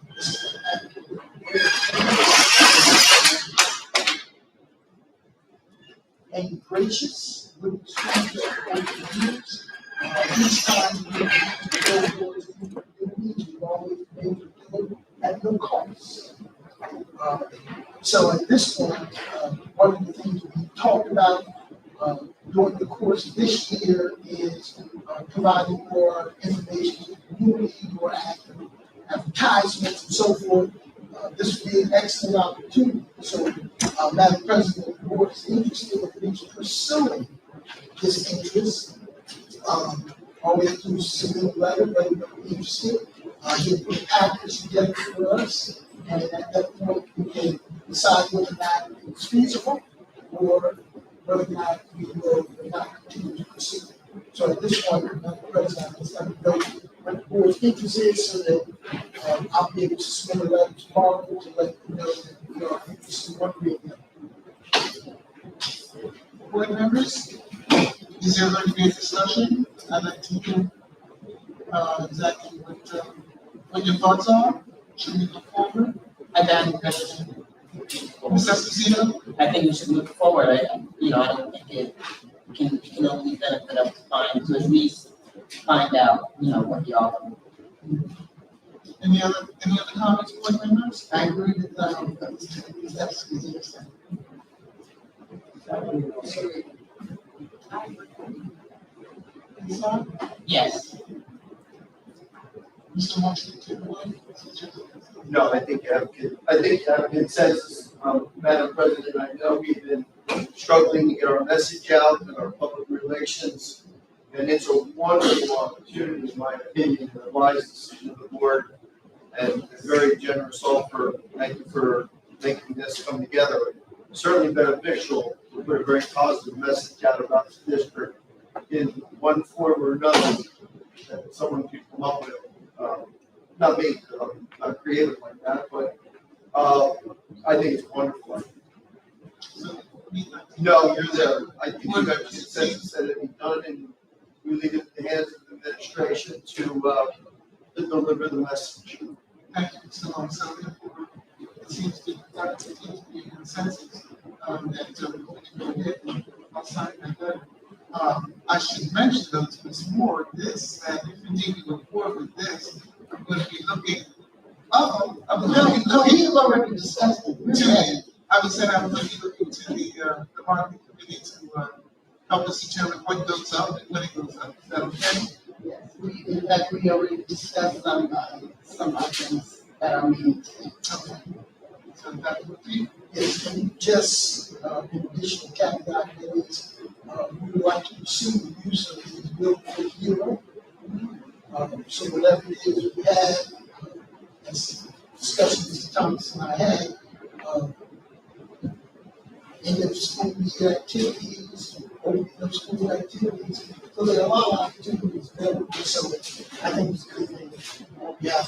and gracious with the schools over the years. Each time we go towards the community, we've always been able to do it at no cost. So at this point, one of the things we talked about during the course of this year is providing more information to the community, more advertisements and so forth. This would be an excellent opportunity. So, Madam President, the board is interested in pursuing this interest. All we have to do is submit a letter, let them know we're interested. He'll put a package together for us, and at that point, we can decide whether or not it's feasible or whether or not we will not continue to pursue it. So at this point, Madam President, I just let me know what the board's interest is, so that I'll be able to submit a letter tomorrow to let them know that we are interested in what we have. Board members, is there going to be a discussion? I'd like to hear exactly what your thoughts are. Should we go forward? Madam President, Ms. Esposito? I think we should move forward. I don't think it can only benefit us to at least find out, what the offer. Any other comments, board members? I agree with Ms. Esposito said. Ms. Hall? Yes. Mr. Washington? No, I think you have consensus, Madam President. I know we've been struggling to get our message out and our public relations, and it's a wonderful opportunity, in my opinion, the wise decision of the board, and a very generous offer. Thank you for making this come together. Certainly beneficial to put a very positive message out about the district in one form or another that someone could come up with. Not me, I'm not creative like that, but I think it's wonderful. No, you're there. I think you have consensus that it be done, and we leave it in the hands of the administration to deliver the message. Thank you, Mr. Long. So therefore, it seems to be a consensus that we can go ahead and I'll sign that letter. I should mention though to Ms. Moore that if indeed we go forward with this, I'm going to be looking. He's already discussed it. I was saying I'm going to be looking to the marketing committee to help us determine what goes up and when it goes up. Is that okay? Yes, in fact, we already discussed some items at our meeting today. Okay. So that would be. Yes, and just an additional caveat is we would like to pursue the use of these billboard hero. So whatever it is we had, as discussion Mr. Thomas and I had, end of school year activities, opening of school activities, So there are a lot of opportunities available, so I think it's a good thing. Yeah.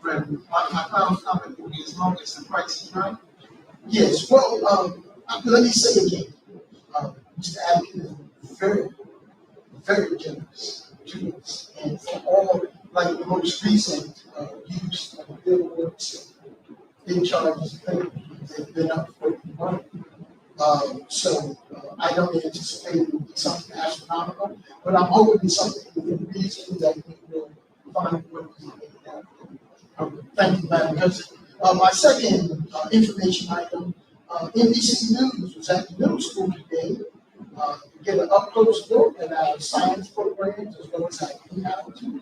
Right. My final comment would be as long as the price is right. Yes, well, let me say again, Mr. Atkins is very, very generous to us. And for all, like the most recent use of billboards, in charges, they've been up for money. I don't anticipate it will be something astronomical, but I'm hoping it's something within reason that we will find a way to make it happen. Thank you, Madam President. My second information item, NBC News was at the middle school today. Get an up-close look at our science programs as well as our technology.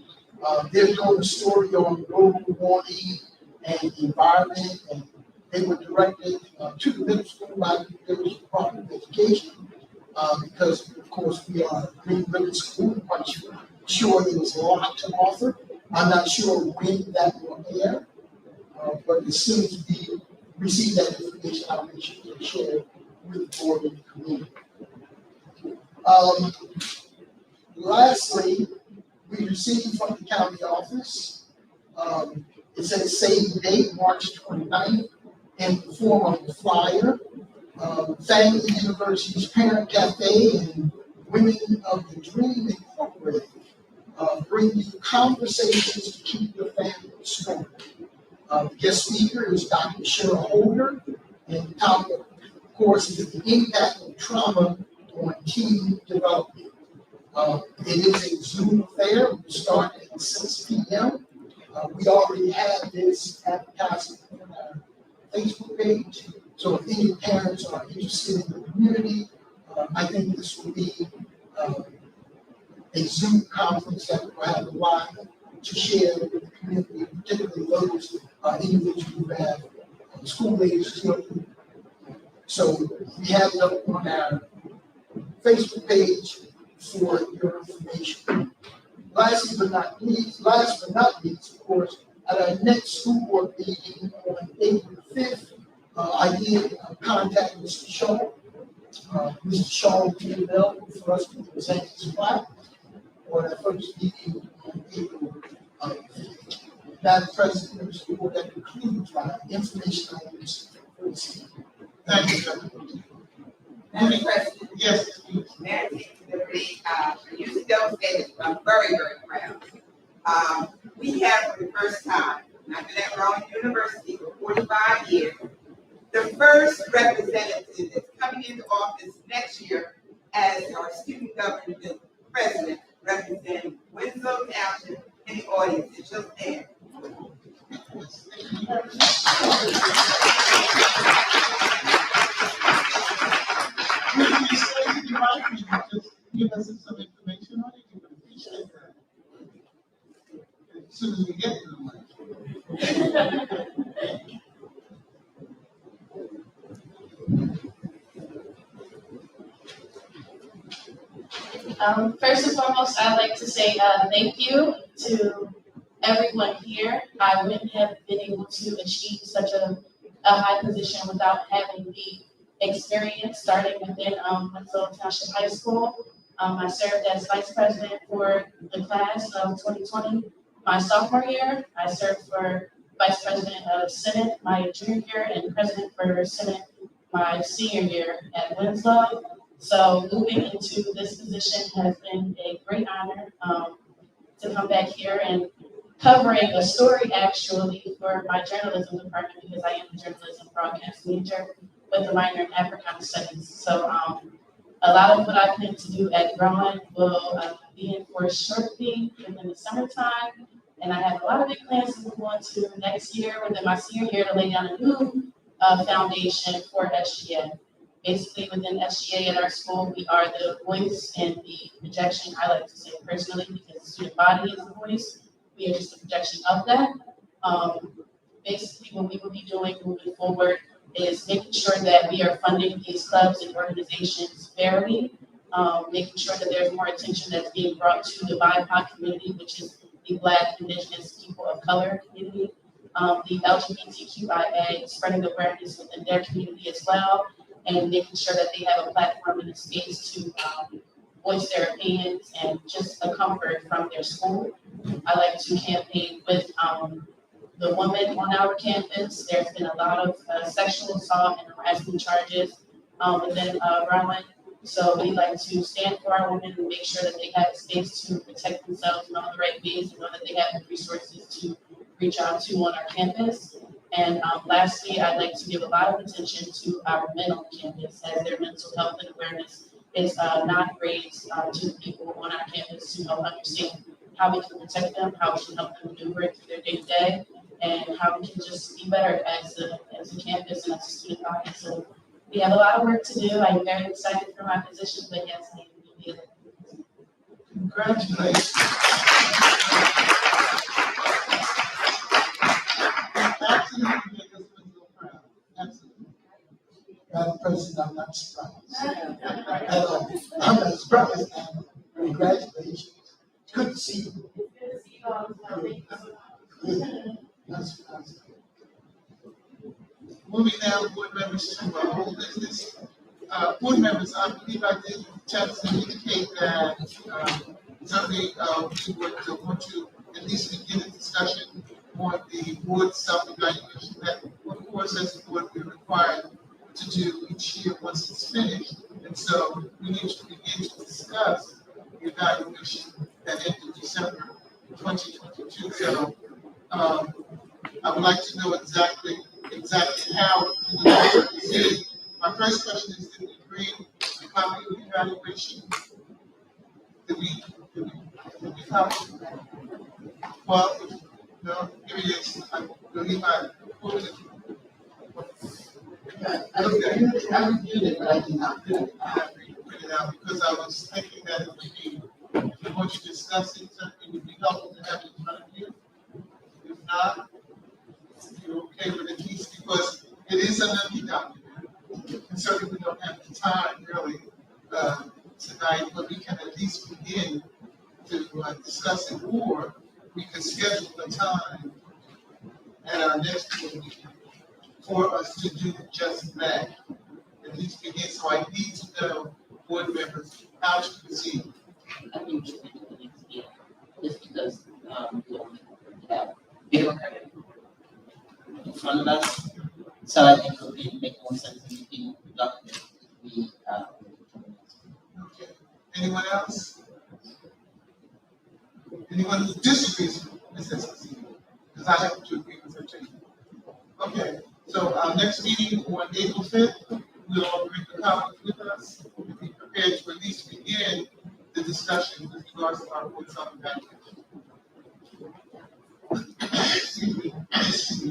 They're doing a story on global warming and the environment, and they were directed to the middle school by the Village Department of Education because, of course, we are a green ribbon school. I'm quite sure there was a lot to offer. I'm not sure when that will air, but as soon as we receive that information, I'll make sure to share it with the board and the community. Lastly, we received from the county office, it says save the date, March 29th, in the form of a flyer. Family University's Parent Cafe and Women of the Dream Incorporated bring you conversations to keep your family strong. The guest speaker is Dr. Cheryl Holder, and the topic, of course, is the impact of trauma on teen development. It is a Zoom affair. We start at 6 p.m. We already have this advertisement on our Facebook page. So if any parents are interested in the community, I think this will be a Zoom conference that will have a lot to share with the community, particularly those individuals who have school-aged children. So we have it up on our Facebook page for your information. Last but not least, of course, at our next school board meeting on April 5th, I did contact Mr. Shaw. Mr. Shaw will be available for us to present his plaque for our first meeting on April 5th. Madam President, members of the board, that concludes my information items for this evening. Thank you, Dr. Madam President, Yes. may I take liberty, years ago, said I'm very, very proud. We have for the first time, and I've been at Rowan University for 45 years, the first representative that's coming into office next year as our student government president, representing Winslow Township in the audience. It's just there. Just give us some information on it. You would appreciate that. As soon as we get to the mic. First and foremost, I'd like to say thank you to everyone here. I wouldn't have been able to achieve such a high position without having the experience starting within Winslow Township High School. I served as vice president for the class of 2020. My sophomore year, I served for vice president of Senate my junior year and president for Senate my senior year at Winslow. So moving into this position has been a great honor to come back here and covering a story actually for my journalism department because I am a journalism broadcast major with a minor in Africana Studies. So a lot of what I plan to do at Rowan will be enforced shortly within the summertime. And I have a lot of big plans to move on to next year within my senior year to lay down a new foundation for SGA. Basically, within SGA at our school, we are the voice and the projection, I like to say personally, because the student body is the voice. We are just a projection of that. Basically, what we will be doing moving forward is making sure that we are funding these clubs and organizations fairly, making sure that there's more attention that's being brought to the BIPOC community, which is the Black, Indigenous, people of color community, the LGBTQIA, spreading awareness within their community as well, and making sure that they have a platform and a space to voice their opinions and just the comfort from their school. I like to campaign with the women on our campus. There's been a lot of sexual assault and harassment charges within Broward. So we like to stand for our women and make sure that they have space to protect themselves in all the right ways and know that they have the resources to reach out to on our campus. And lastly, I'd like to give a lot of attention to our men on campus as their mental health and awareness is not raised to the people on our campus to help understand how we can protect them, how we can help them maneuver through their day to day, and how we can just be better as a campus and as a student body. So we have a lot of work to do. I'm very excited for my position, but yes, I need to be it. Congratulations. Absolutely make us feel proud. Absolutely. Madam President, I'm not surprised. At all. I'm not surprised. Congratulations. Good to see you. That's awesome. Moving now, board members, to our old business. Board members, I believe I did text and indicate that certainly we would want to at least begin a discussion on the board self-evaluation that, of course, as a board, we're required to do each year once it's finished. And so we need to begin to discuss the evaluation that ended December 2022. So I would like to know exactly how we would like to proceed. My first question is, did we bring a copy of the evaluation? Did we copy? Well, no, here it is. I believe I quoted it. I reviewed it, but I did not print it. I print it out because I was thinking that it would be, if you want to discuss it, it would be helpful to have it in front of you. If not, you're okay with it, at least because it is an empty document. And certainly we don't have the time really tonight, but we can at least begin to discuss it, or we can schedule a time at our next board meeting for us to do just that. At least begin, so I need to know, board members, how to proceed. I think we should do the next meeting, just because we don't have paper in front of us. So I think it would make more sense to be productive if we Okay. Anyone else? Anyone who disagrees with Ms. SSC? Because I happen to agree with her too. Okay, so our next meeting on April 5th, we'll all bring the copies with us and be prepared to at least begin the discussion with regards to our board self-evaluation. Excuse me.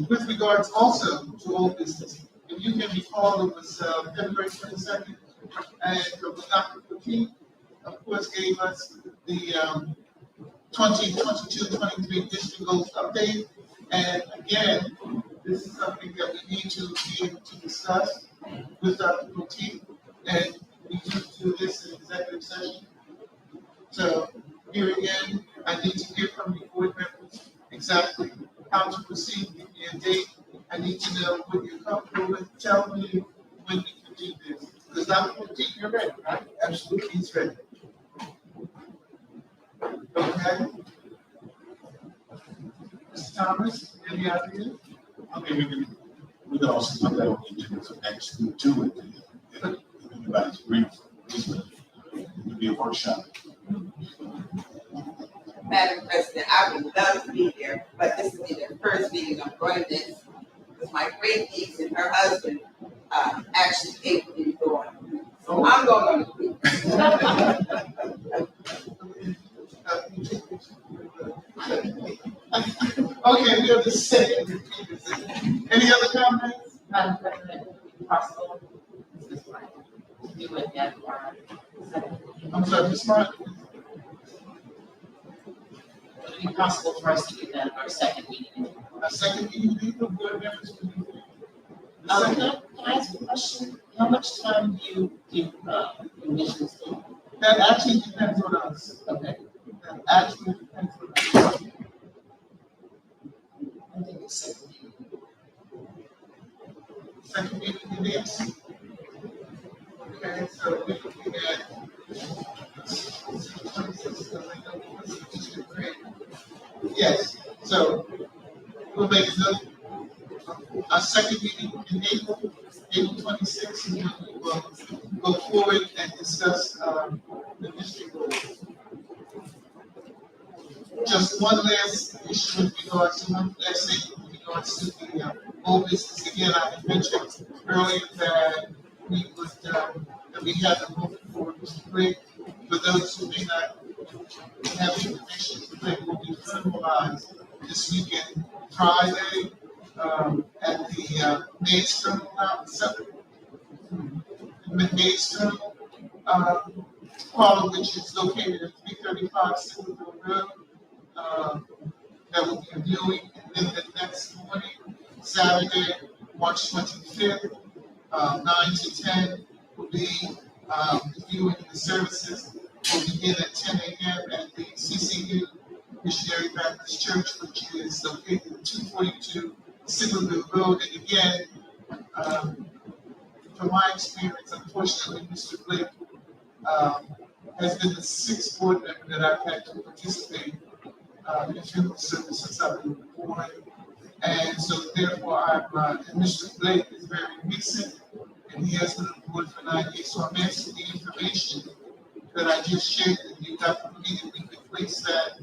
With regards also to old business, if you can recall, it was February 22nd, and Dr. Petit, of course, gave us the 2022-23 district goals update. And again, this is something that we need to be able to discuss with Dr. Petit, and we need to do this in executive session. So here again, I need to hear from the board members exactly how to proceed. Give me a date. I need to know what you're comfortable with. Tell me when we can do this. Because Dr. Petit, you're ready, right? Absolutely, he's ready. Okay. Mr. Thomas, any ideas? I mean, we can also put that on the agenda for next week too, if anybody's agreeing. It would be a workshop. Madam President, I would love to be there, but this will be the first meeting I'm going to miss. Because my great niece and her husband actually paid for me going. So I'm going on the Okay, we have the second. Any other comments? Madam President, if possible, this is like, do it at our second. I'm sorry, Ms. Martin. Would it be possible for us to do that at our second meeting? Our second meeting, the board members will be there. Can I ask a question? How much time do you envision this? That actually depends on us. Okay. That actually depends on us. I think it's second meeting. Second meeting it is. Okay, so we're looking at 26th, I know was the district grant. Yes, so we'll make our second meeting in April, April 26th, and then we will go forward and discuss the district goals. Just one last issue with regards to one last thing with regards to the old business. Again, I had mentioned earlier that we would that we had a vote for Mr. Blake. For those who may not have information, Mr. Blake will be finalized this weekend, Friday, at the Mays Terminal Mays Terminal, part of which is located at 335 Silverville Road. That will be reviewing, and then the next morning, Saturday, March 25th, 9 to 10, will be reviewing the services. Will begin at 10 a.m. at the CCU Missionary Baptist Church, which is located at 242 Silverville Road. And again, from my experience, unfortunately, Mr. Blake has been the sixth board member that I've had to participate in funeral service since I've been born. And so therefore, and Mr. Blake is very recent, and he has been on board for 9 years. So I'm asking the information that I just shared with you, Dr. Lee, that we could place that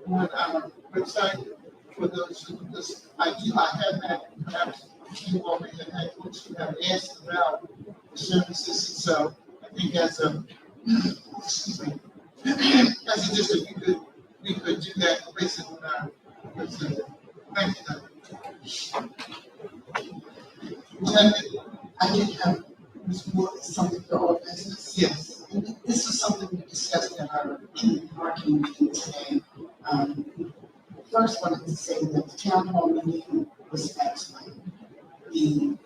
on our website for those who, because I have had, perhaps you all may have had folks who have asked about the services. And so I think as a, excuse me, as a district, we could do that and place it on our website. Thank you, Dr. I did have something for all business. Yes. And this was something we discussed in our marketing meeting today. First, wanted to say that the town hall meeting was excellent. The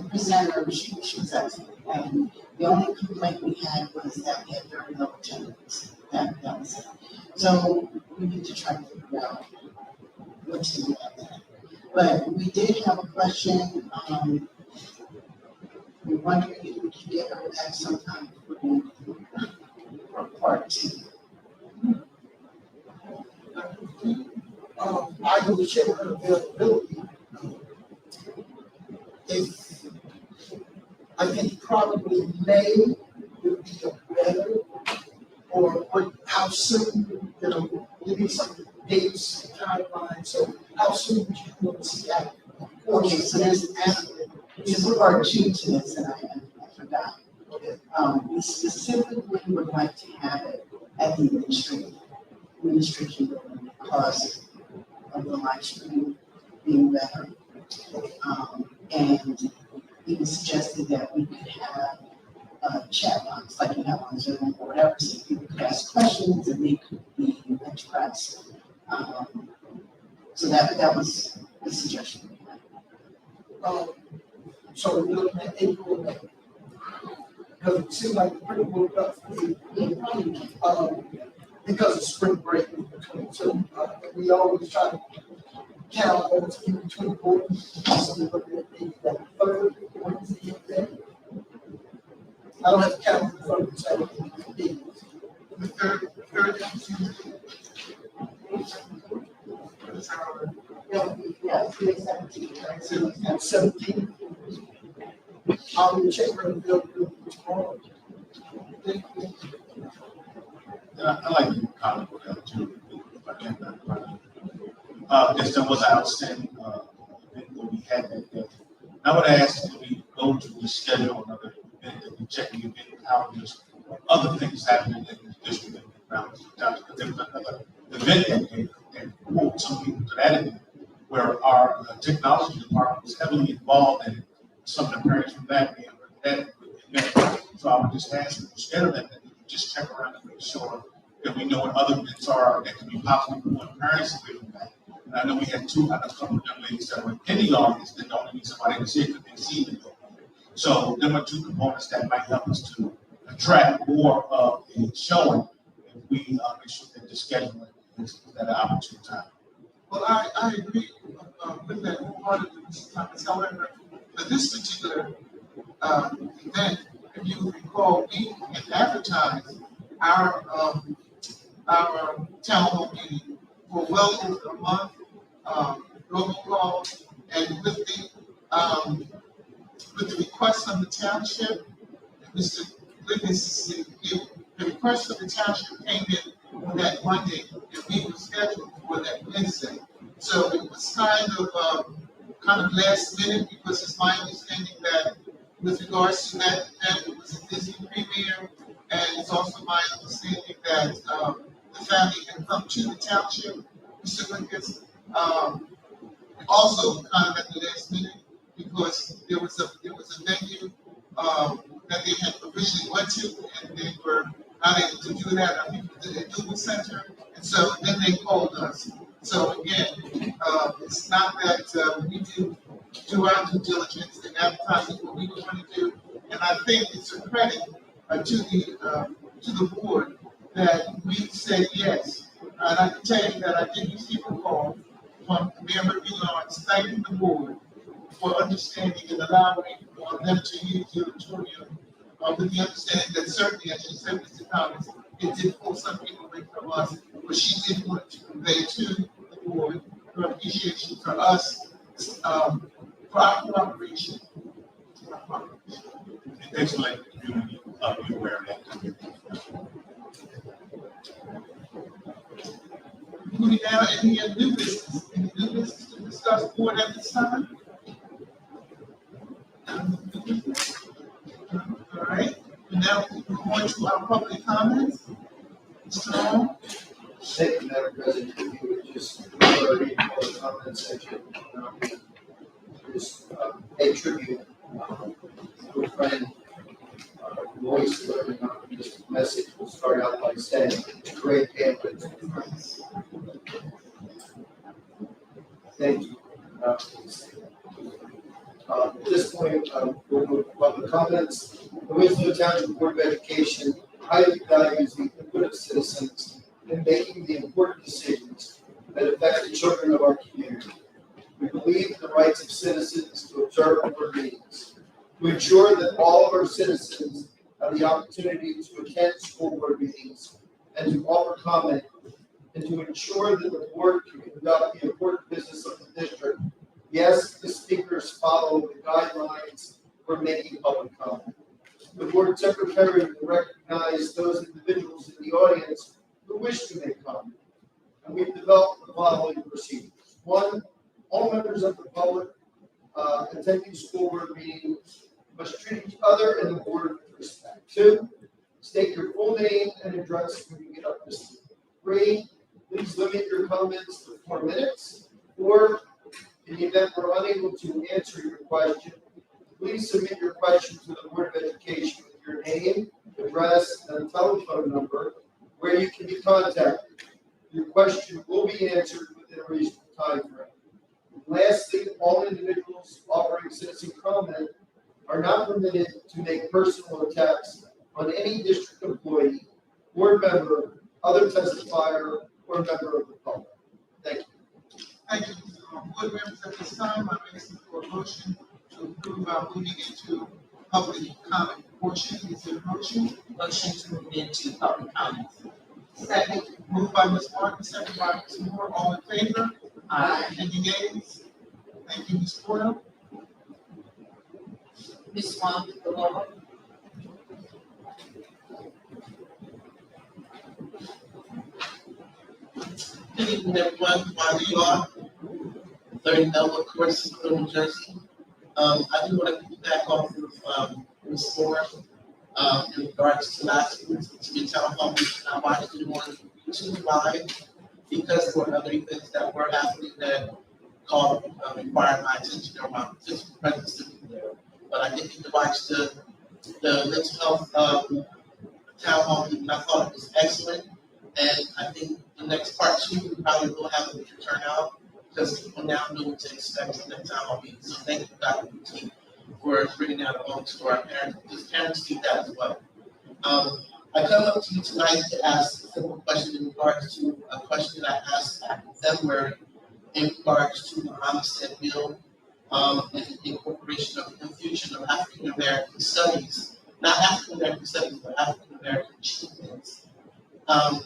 presenter, she was excellent. And the only complaint we had was that we had very low attendance. That was it. So we need to try to figure out what to do about that. But we did have a question. We're wondering if we can get her back sometime for part 2. I will check her availability. If I think probably May would be a better, or how soon, give me some dates, timeline. So how soon would you want to see that? Okay, so there's part 2 to this, and I forgot. We specifically would like to have it at the administration building because of the live stream being better. And even suggested that we could have chat box like you have on Zoom or whatever, so people could ask questions and they could be addressed. So that was the suggestion we had. So we're looking at April and May. Because it seems like we're pretty booked up for April. Because of spring break in between. So we always try to count what's in between boards. So we're looking at maybe that third Wednesday of May. I don't have to count in front of me, so I don't think it could be. The third Yeah, 17, right? 17. I will check her availability tomorrow. I like to comment on that too, if I can. Yes, that was an outstanding event that we had that day. I would ask that we go to the schedule another event, that we check the event calendars, other things happening in the district and around the town. Because there was another event that day that pulled some people to that event, where our technology department was heavily involved in some of the parents from that being that event. So I would just ask them to schedule that we just check around and make sure that we know what other events are that can be possibly pulling parents away from that. And I know we had a couple of young ladies that were in the audience that don't need somebody to see it because they see the video. So there are 2 components that might help us to attract more of a showing if we make sure that the scheduling is at an opportune time. Well, I agree with that part of the comments. However, for this particular event, if you recall, we had advertised our our town hall meeting for well over a month. Robocall, and with the request of the township, Mr. Witness, the request of the township came in on that Monday, and we were scheduled for that Wednesday. So it was kind of last minute, because it's my understanding that with regards to that event, it was a Disney premiere, and it's also my understanding that the family had come to the township, Mr. Witness, also kind of at the last minute, because there was a venue that they had originally went to, and they were not able to do that. I think it was at the Dugal Center, and so then they called us. So again, it's not that we do our due diligence and advertising what we want to do, and I think it's a credit to the board that we said yes. And I can tell you that I did receive a call from Mayor Lawrence thanking the board for understanding and allowing them to use the auditorium with the understanding that certainly, as you said, Mr. Thomas, it did pull some people away from us, but she did want to convey to the board her appreciation for us, for our cooperation. Thanks for letting the community be aware of that. Moving now, any new business? Any new business to discuss board at this time? All right, and now we move on to our public comments. Mr. Long? Thank you, Madam President. If you would just read the comment section, just pay tribute to a friend, voice learning on this message. Will start out by saying, great pamphlet. Thank you. At this point, we'll move to public comments. The Winslow Township Board of Education highly values the input of citizens in making the important decisions that affect the children of our community. We believe in the rights of citizens to observe board meetings, to ensure that all of our citizens have the opportunity to attend school board meetings and to offer comment, and to ensure that the board can conduct the important business of the district. Yes, the speakers follow the guidelines for making public comment. The board secretary will recognize those individuals in the audience who wish to make comment. And we've developed the following procedures. One, all members of the public attending school board meetings must treat each other and the board with respect. Two, state your full name and address when you get up to speak. Three, please limit your comments to 4 minutes. 4, in the event we're unable to answer your question, please submit your question to the Board of Education with your name, address, and telephone number where you can be contacted. Your question will be answered within a reasonable time frame. Lastly, all individuals offering citizen comment are not permitted to make personal attacks on any district employee, board member, other testifier, or member of the public. Thank you. Thank you, board members. At this time, I'm asking for a motion to approve our moving into public comment portion. Is there a motion? Motion to move into public comments. Second. Moved by Ms. Martin, second by Ms. Moore. All in favor? Aye. Any nays? Thank you, Ms. Porter. Ms. Swan, the law. Good evening, everyone. While you are learning what courses in New Jersey, I do want to piggyback off of Ms. Moore in regards to last week's town hall meeting. I watched it on YouTube Live because there were other events that were happening that required my attention or my physical presence to be there. But I did get to watch the mental health town hall meeting. I thought it was excellent. And I think the next part 2, we probably will have a bigger turnout because people now know what to expect from the town hall meeting. So thank you, Dr. Boutique, for bringing that along to our parents, because parents need that as well. I come up to you tonight to ask a simple question in regards to a question that I asked back in February in regards to the homicide bill and the incorporation of the infusion of African American studies, not African American studies, but African American achievements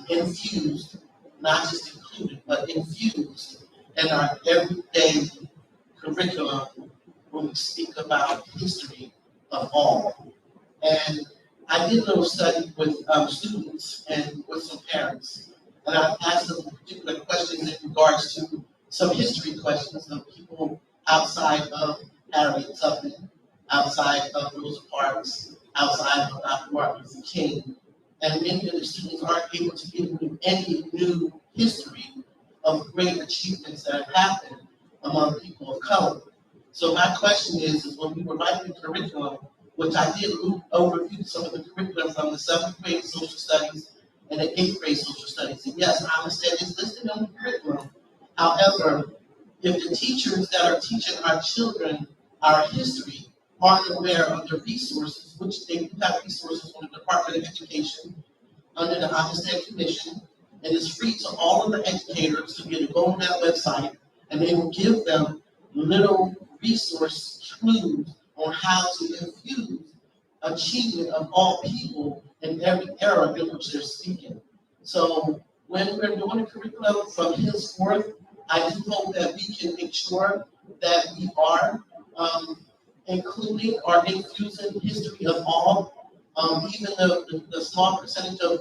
infused, not just included, but infused in our everyday curriculum when we speak about history of all. And I did a little study with students and with some parents, and I asked them particular questions in regards to some history questions of people outside of Harriet Tubman, outside of Rosa Parks, outside of Dr. Martin Luther King. And many of the students aren't able to give me any new history of great achievements that have happened among people of color. So my question is when we were writing the curriculum, which I did overview some of the curriculum from the 7th grade social studies and the 8th grade social studies. And yes, I understand it's listed on the curriculum. However, if the teachers that are teaching our children our history aren't aware of the resources, which they do have resources from the Department of Education under the Understand Commission, and it's free to all of the educators to be able to go on that website, and they will give them little resource clues on how to infuse achievement of all people in every era in which they're speaking. So when we're doing a curriculum from henceforth, I do hope that we can make sure that we are including or infusing history of all, even the small percentage of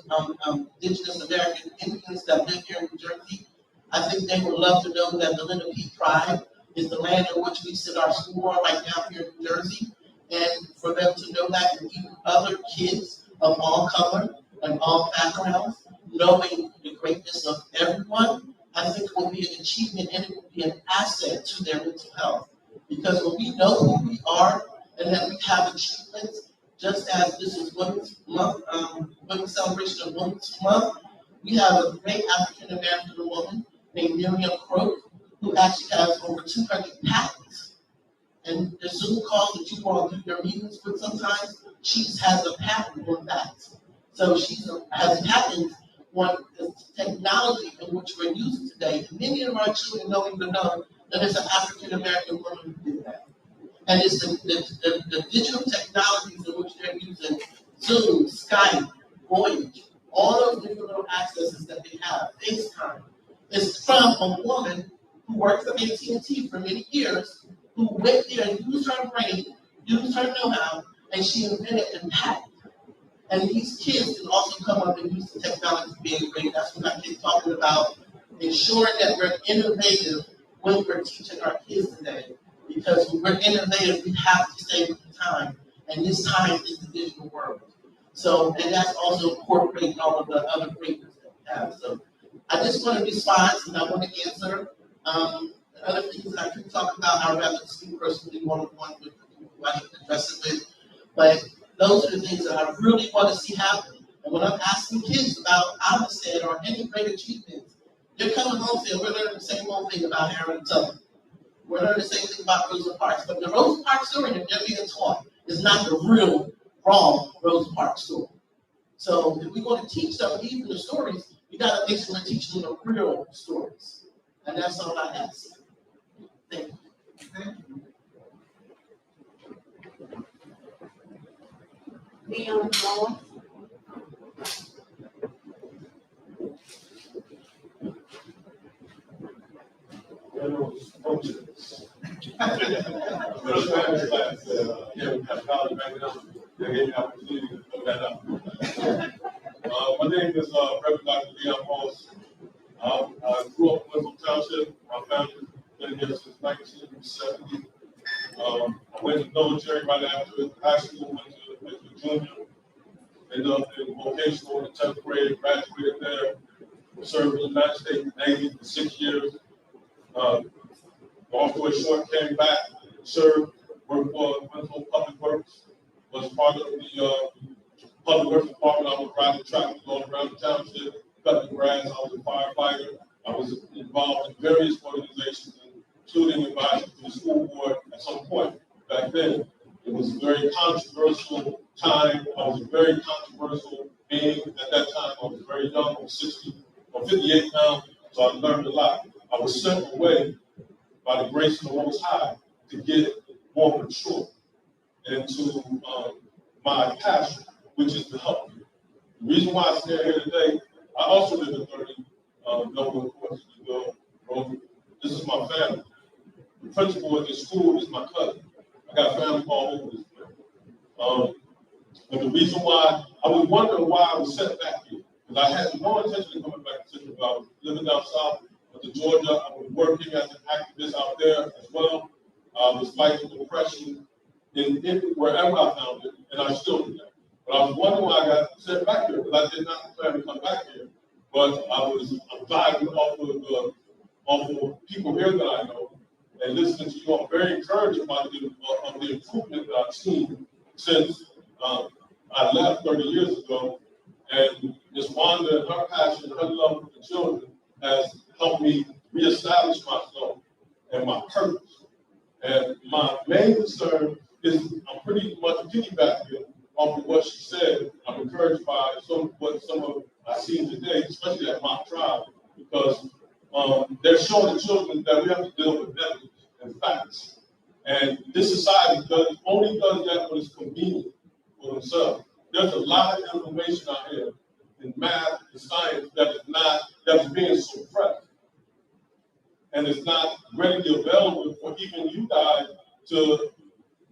indigenous American Indians that live here in New Jersey. I think they would love to know that the Linda P. Tribe is the land in which we sit our school on right now here in New Jersey. And for them to know that, and even other kids of all color and all backgrounds, knowing the greatness of everyone, I think will be an achievement and it will be an asset to their mental health. Because when we know who we are and that we have achievements, just as this is Women's Month, Women's Celebration of Women's Month, we have a great African American woman named Miriam Croak, who actually has over 200 patents. And the Zoom calls that you all do your meetings with sometimes, she has a patent on that. So she has patents on the technology in which we're using today. Many of our children don't even know that it's an African American woman who did that. And it's the digital technologies in which they're using, Zoom, Skype, Voyage, all those different little accesses that they have, FaceTime, is from a woman who worked for AT&T for many years, who went there and used her brain, used her know-how, and she invented a patent. And these kids can also come up and use the technology being great. That's what I keep talking about, ensuring that we're innovative when we're teaching our kids today. Because when we're innovative, we have to stay with the time. And this time is the digital world. So, and that's also incorporating all of the other greatness that we have. So I just want to respond and I want to answer. Other things that I can talk about, I'd rather speak personally one-on-one with people who I need to address it with. But those are the things that I really want to see happen. And when I'm asking kids about Amistad or any great achievements, they're coming home saying, we're learning the same old thing about Harriet Tubman. We're learning the same thing about Rosa Parks. But the Rosa Parks story that they're being taught is not the real, wrong Rosa Parks story. So if we're going to teach them even the stories, we got to make sure we're teaching them the real stories. And that's all I ask. Thank you. Thank you. Leon Moore. My name is Reverend Dr. Leon Moss. I grew up in Winslow Township. My family's been here since 1970. I went to the military right after high school, went to junior, ended up in vocational in the 10th grade, graduated there, served in the United States Navy for 6 years. Long story short, came back, served, worked for Winslow Public Works, was part of the Public Works Department. I was riding the tractor going around the township, cutting grass. I was a firefighter. I was involved in various organizations, including advising to the school board at some point back then. It was a very controversial time. I was a very controversial being at that time. I was very young. I was 60 or 58 now, so I learned a lot. I was sent away by the grace of the Most High to get more mature into my passion, which is to help you. The reason why I stand here today, I also live in 30 Noble Course Road. This is my family. The principal at this school is my cousin. I got family all over this place. But the reason why, I was wondering why I was sent back here. Because I had no intention of coming back to Central Valley. I was living down south of Georgia. I was working as an activist out there as well. I was fighting depression in wherever I found it, and I still do that. But I was wondering why I got sent back here, because I did not plan to come back here. But I'm vibing off of people here that I know, and listening to you. I'm very encouraged about the improvement that I've seen since I left 30 years ago. And Ms. Wanda and her passion, her love for the children has helped me reestablish myself and my purpose. And my main concern is I'm pretty much piggybacking off of what she said. I'm encouraged by some of I've seen today, especially at my tribe, because they're showing the children that we have to deal with evidence and facts. And this society only does that when it's convenient for themselves. There's a lot of information out here in math and science that is being suppressed. And it's not readily available for even you guys to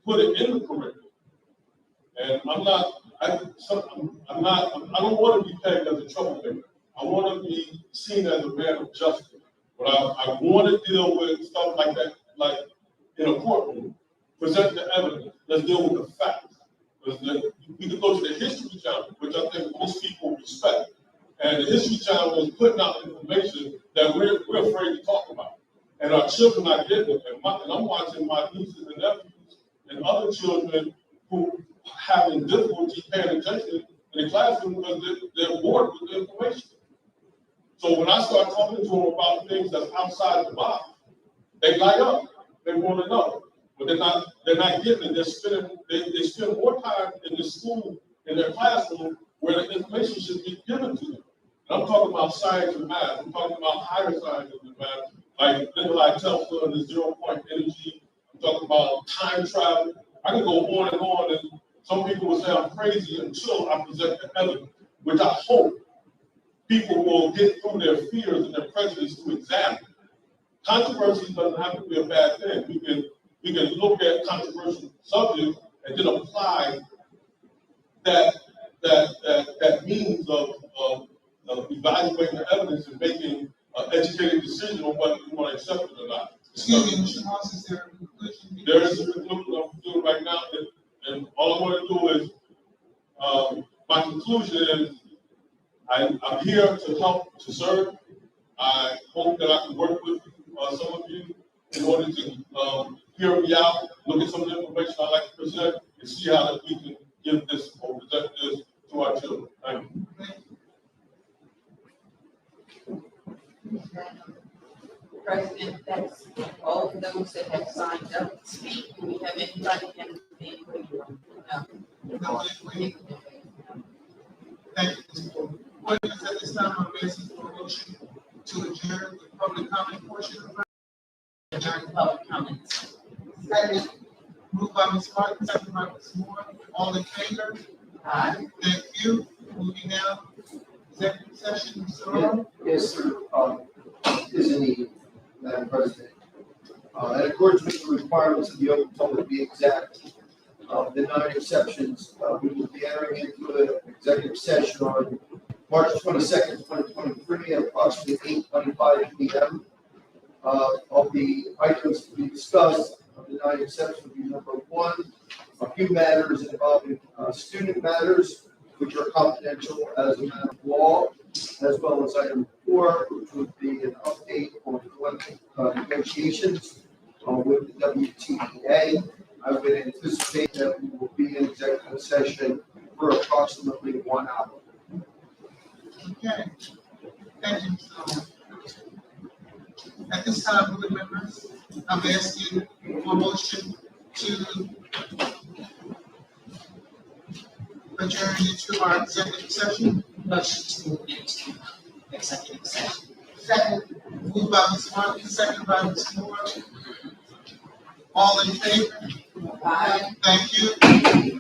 put it in the curriculum. And I don't want to be pegged as a troublemaker. I want to be seen as a man of justice. But I want to deal with stuff like that, like in a courtroom. Present the evidence. Let's deal with the facts. We could go to the History Channel, which I think most people respect. And the History Channel is putting out information that we're afraid to talk about. And our children are getting it. And I'm watching my nieces and nephews and other children who are having difficulty paying attention in the classroom because they're bored with the information. So when I start talking to them about things that's outside the box, they light up. They want to know. But they're not getting it. They spend more time in the school, in their classroom, where the information should be given to them. And I'm talking about science and math. I'm talking about higher science and math, like Nikolai Tesla and the 0-point energy. I'm talking about time travel. I can go on, and some people will say I'm crazy until I present the evidence, which I hope people will get through their fears and their prejudice to examine. Controversy doesn't have to be a bad thing. We can look at controversial subjects and then apply that means of evaluating the evidence and making an educated decision on whether you want to accept it or not. Excuse me, Mr. Moss, is there a conclusion? There is a conclusion I'm doing right now, and all I want to do is, my conclusion is, I'm here to help, to serve. I hope that I can work with some of you in order to hear me out, look at some of the information I like to present, and see how that we can give this or present this to our children. Thank you. President, that's all of those that have signed up to speak. Do we have anybody that is being Thank you, Mr. Ford. What is at this time, I'm asking for a motion to adjourn the public comment portion of the adjourn public comments. Second. Moved by Ms. Martin, second by Ms. Moore. All in favor? Aye. Thank you. Moving now, executive session, Mr. Earl. Yes, sir. Is in the Madam President. In accordance with the requirements of the Open Public Meetings Act, the 9 exceptions, we will be entering into an executive session on March 22nd, 2023 at approximately 8:25 p.m. Of the items to be discussed, of the 9 exceptions will be number 1, a few matters involving student matters, which are confidential as a matter of law, as well as item 4, which would be an update on collective negotiations with the WTEA. I would anticipate that we will be in executive session for approximately 1 hour. Okay. Thank you, Mr. Earl. At this time, board members, I'm asking for a motion to adjourn into our executive session. Motion to move into executive session. Second. Moved by Ms. Martin, second by Ms. Moore. All in favor? Aye. Thank you.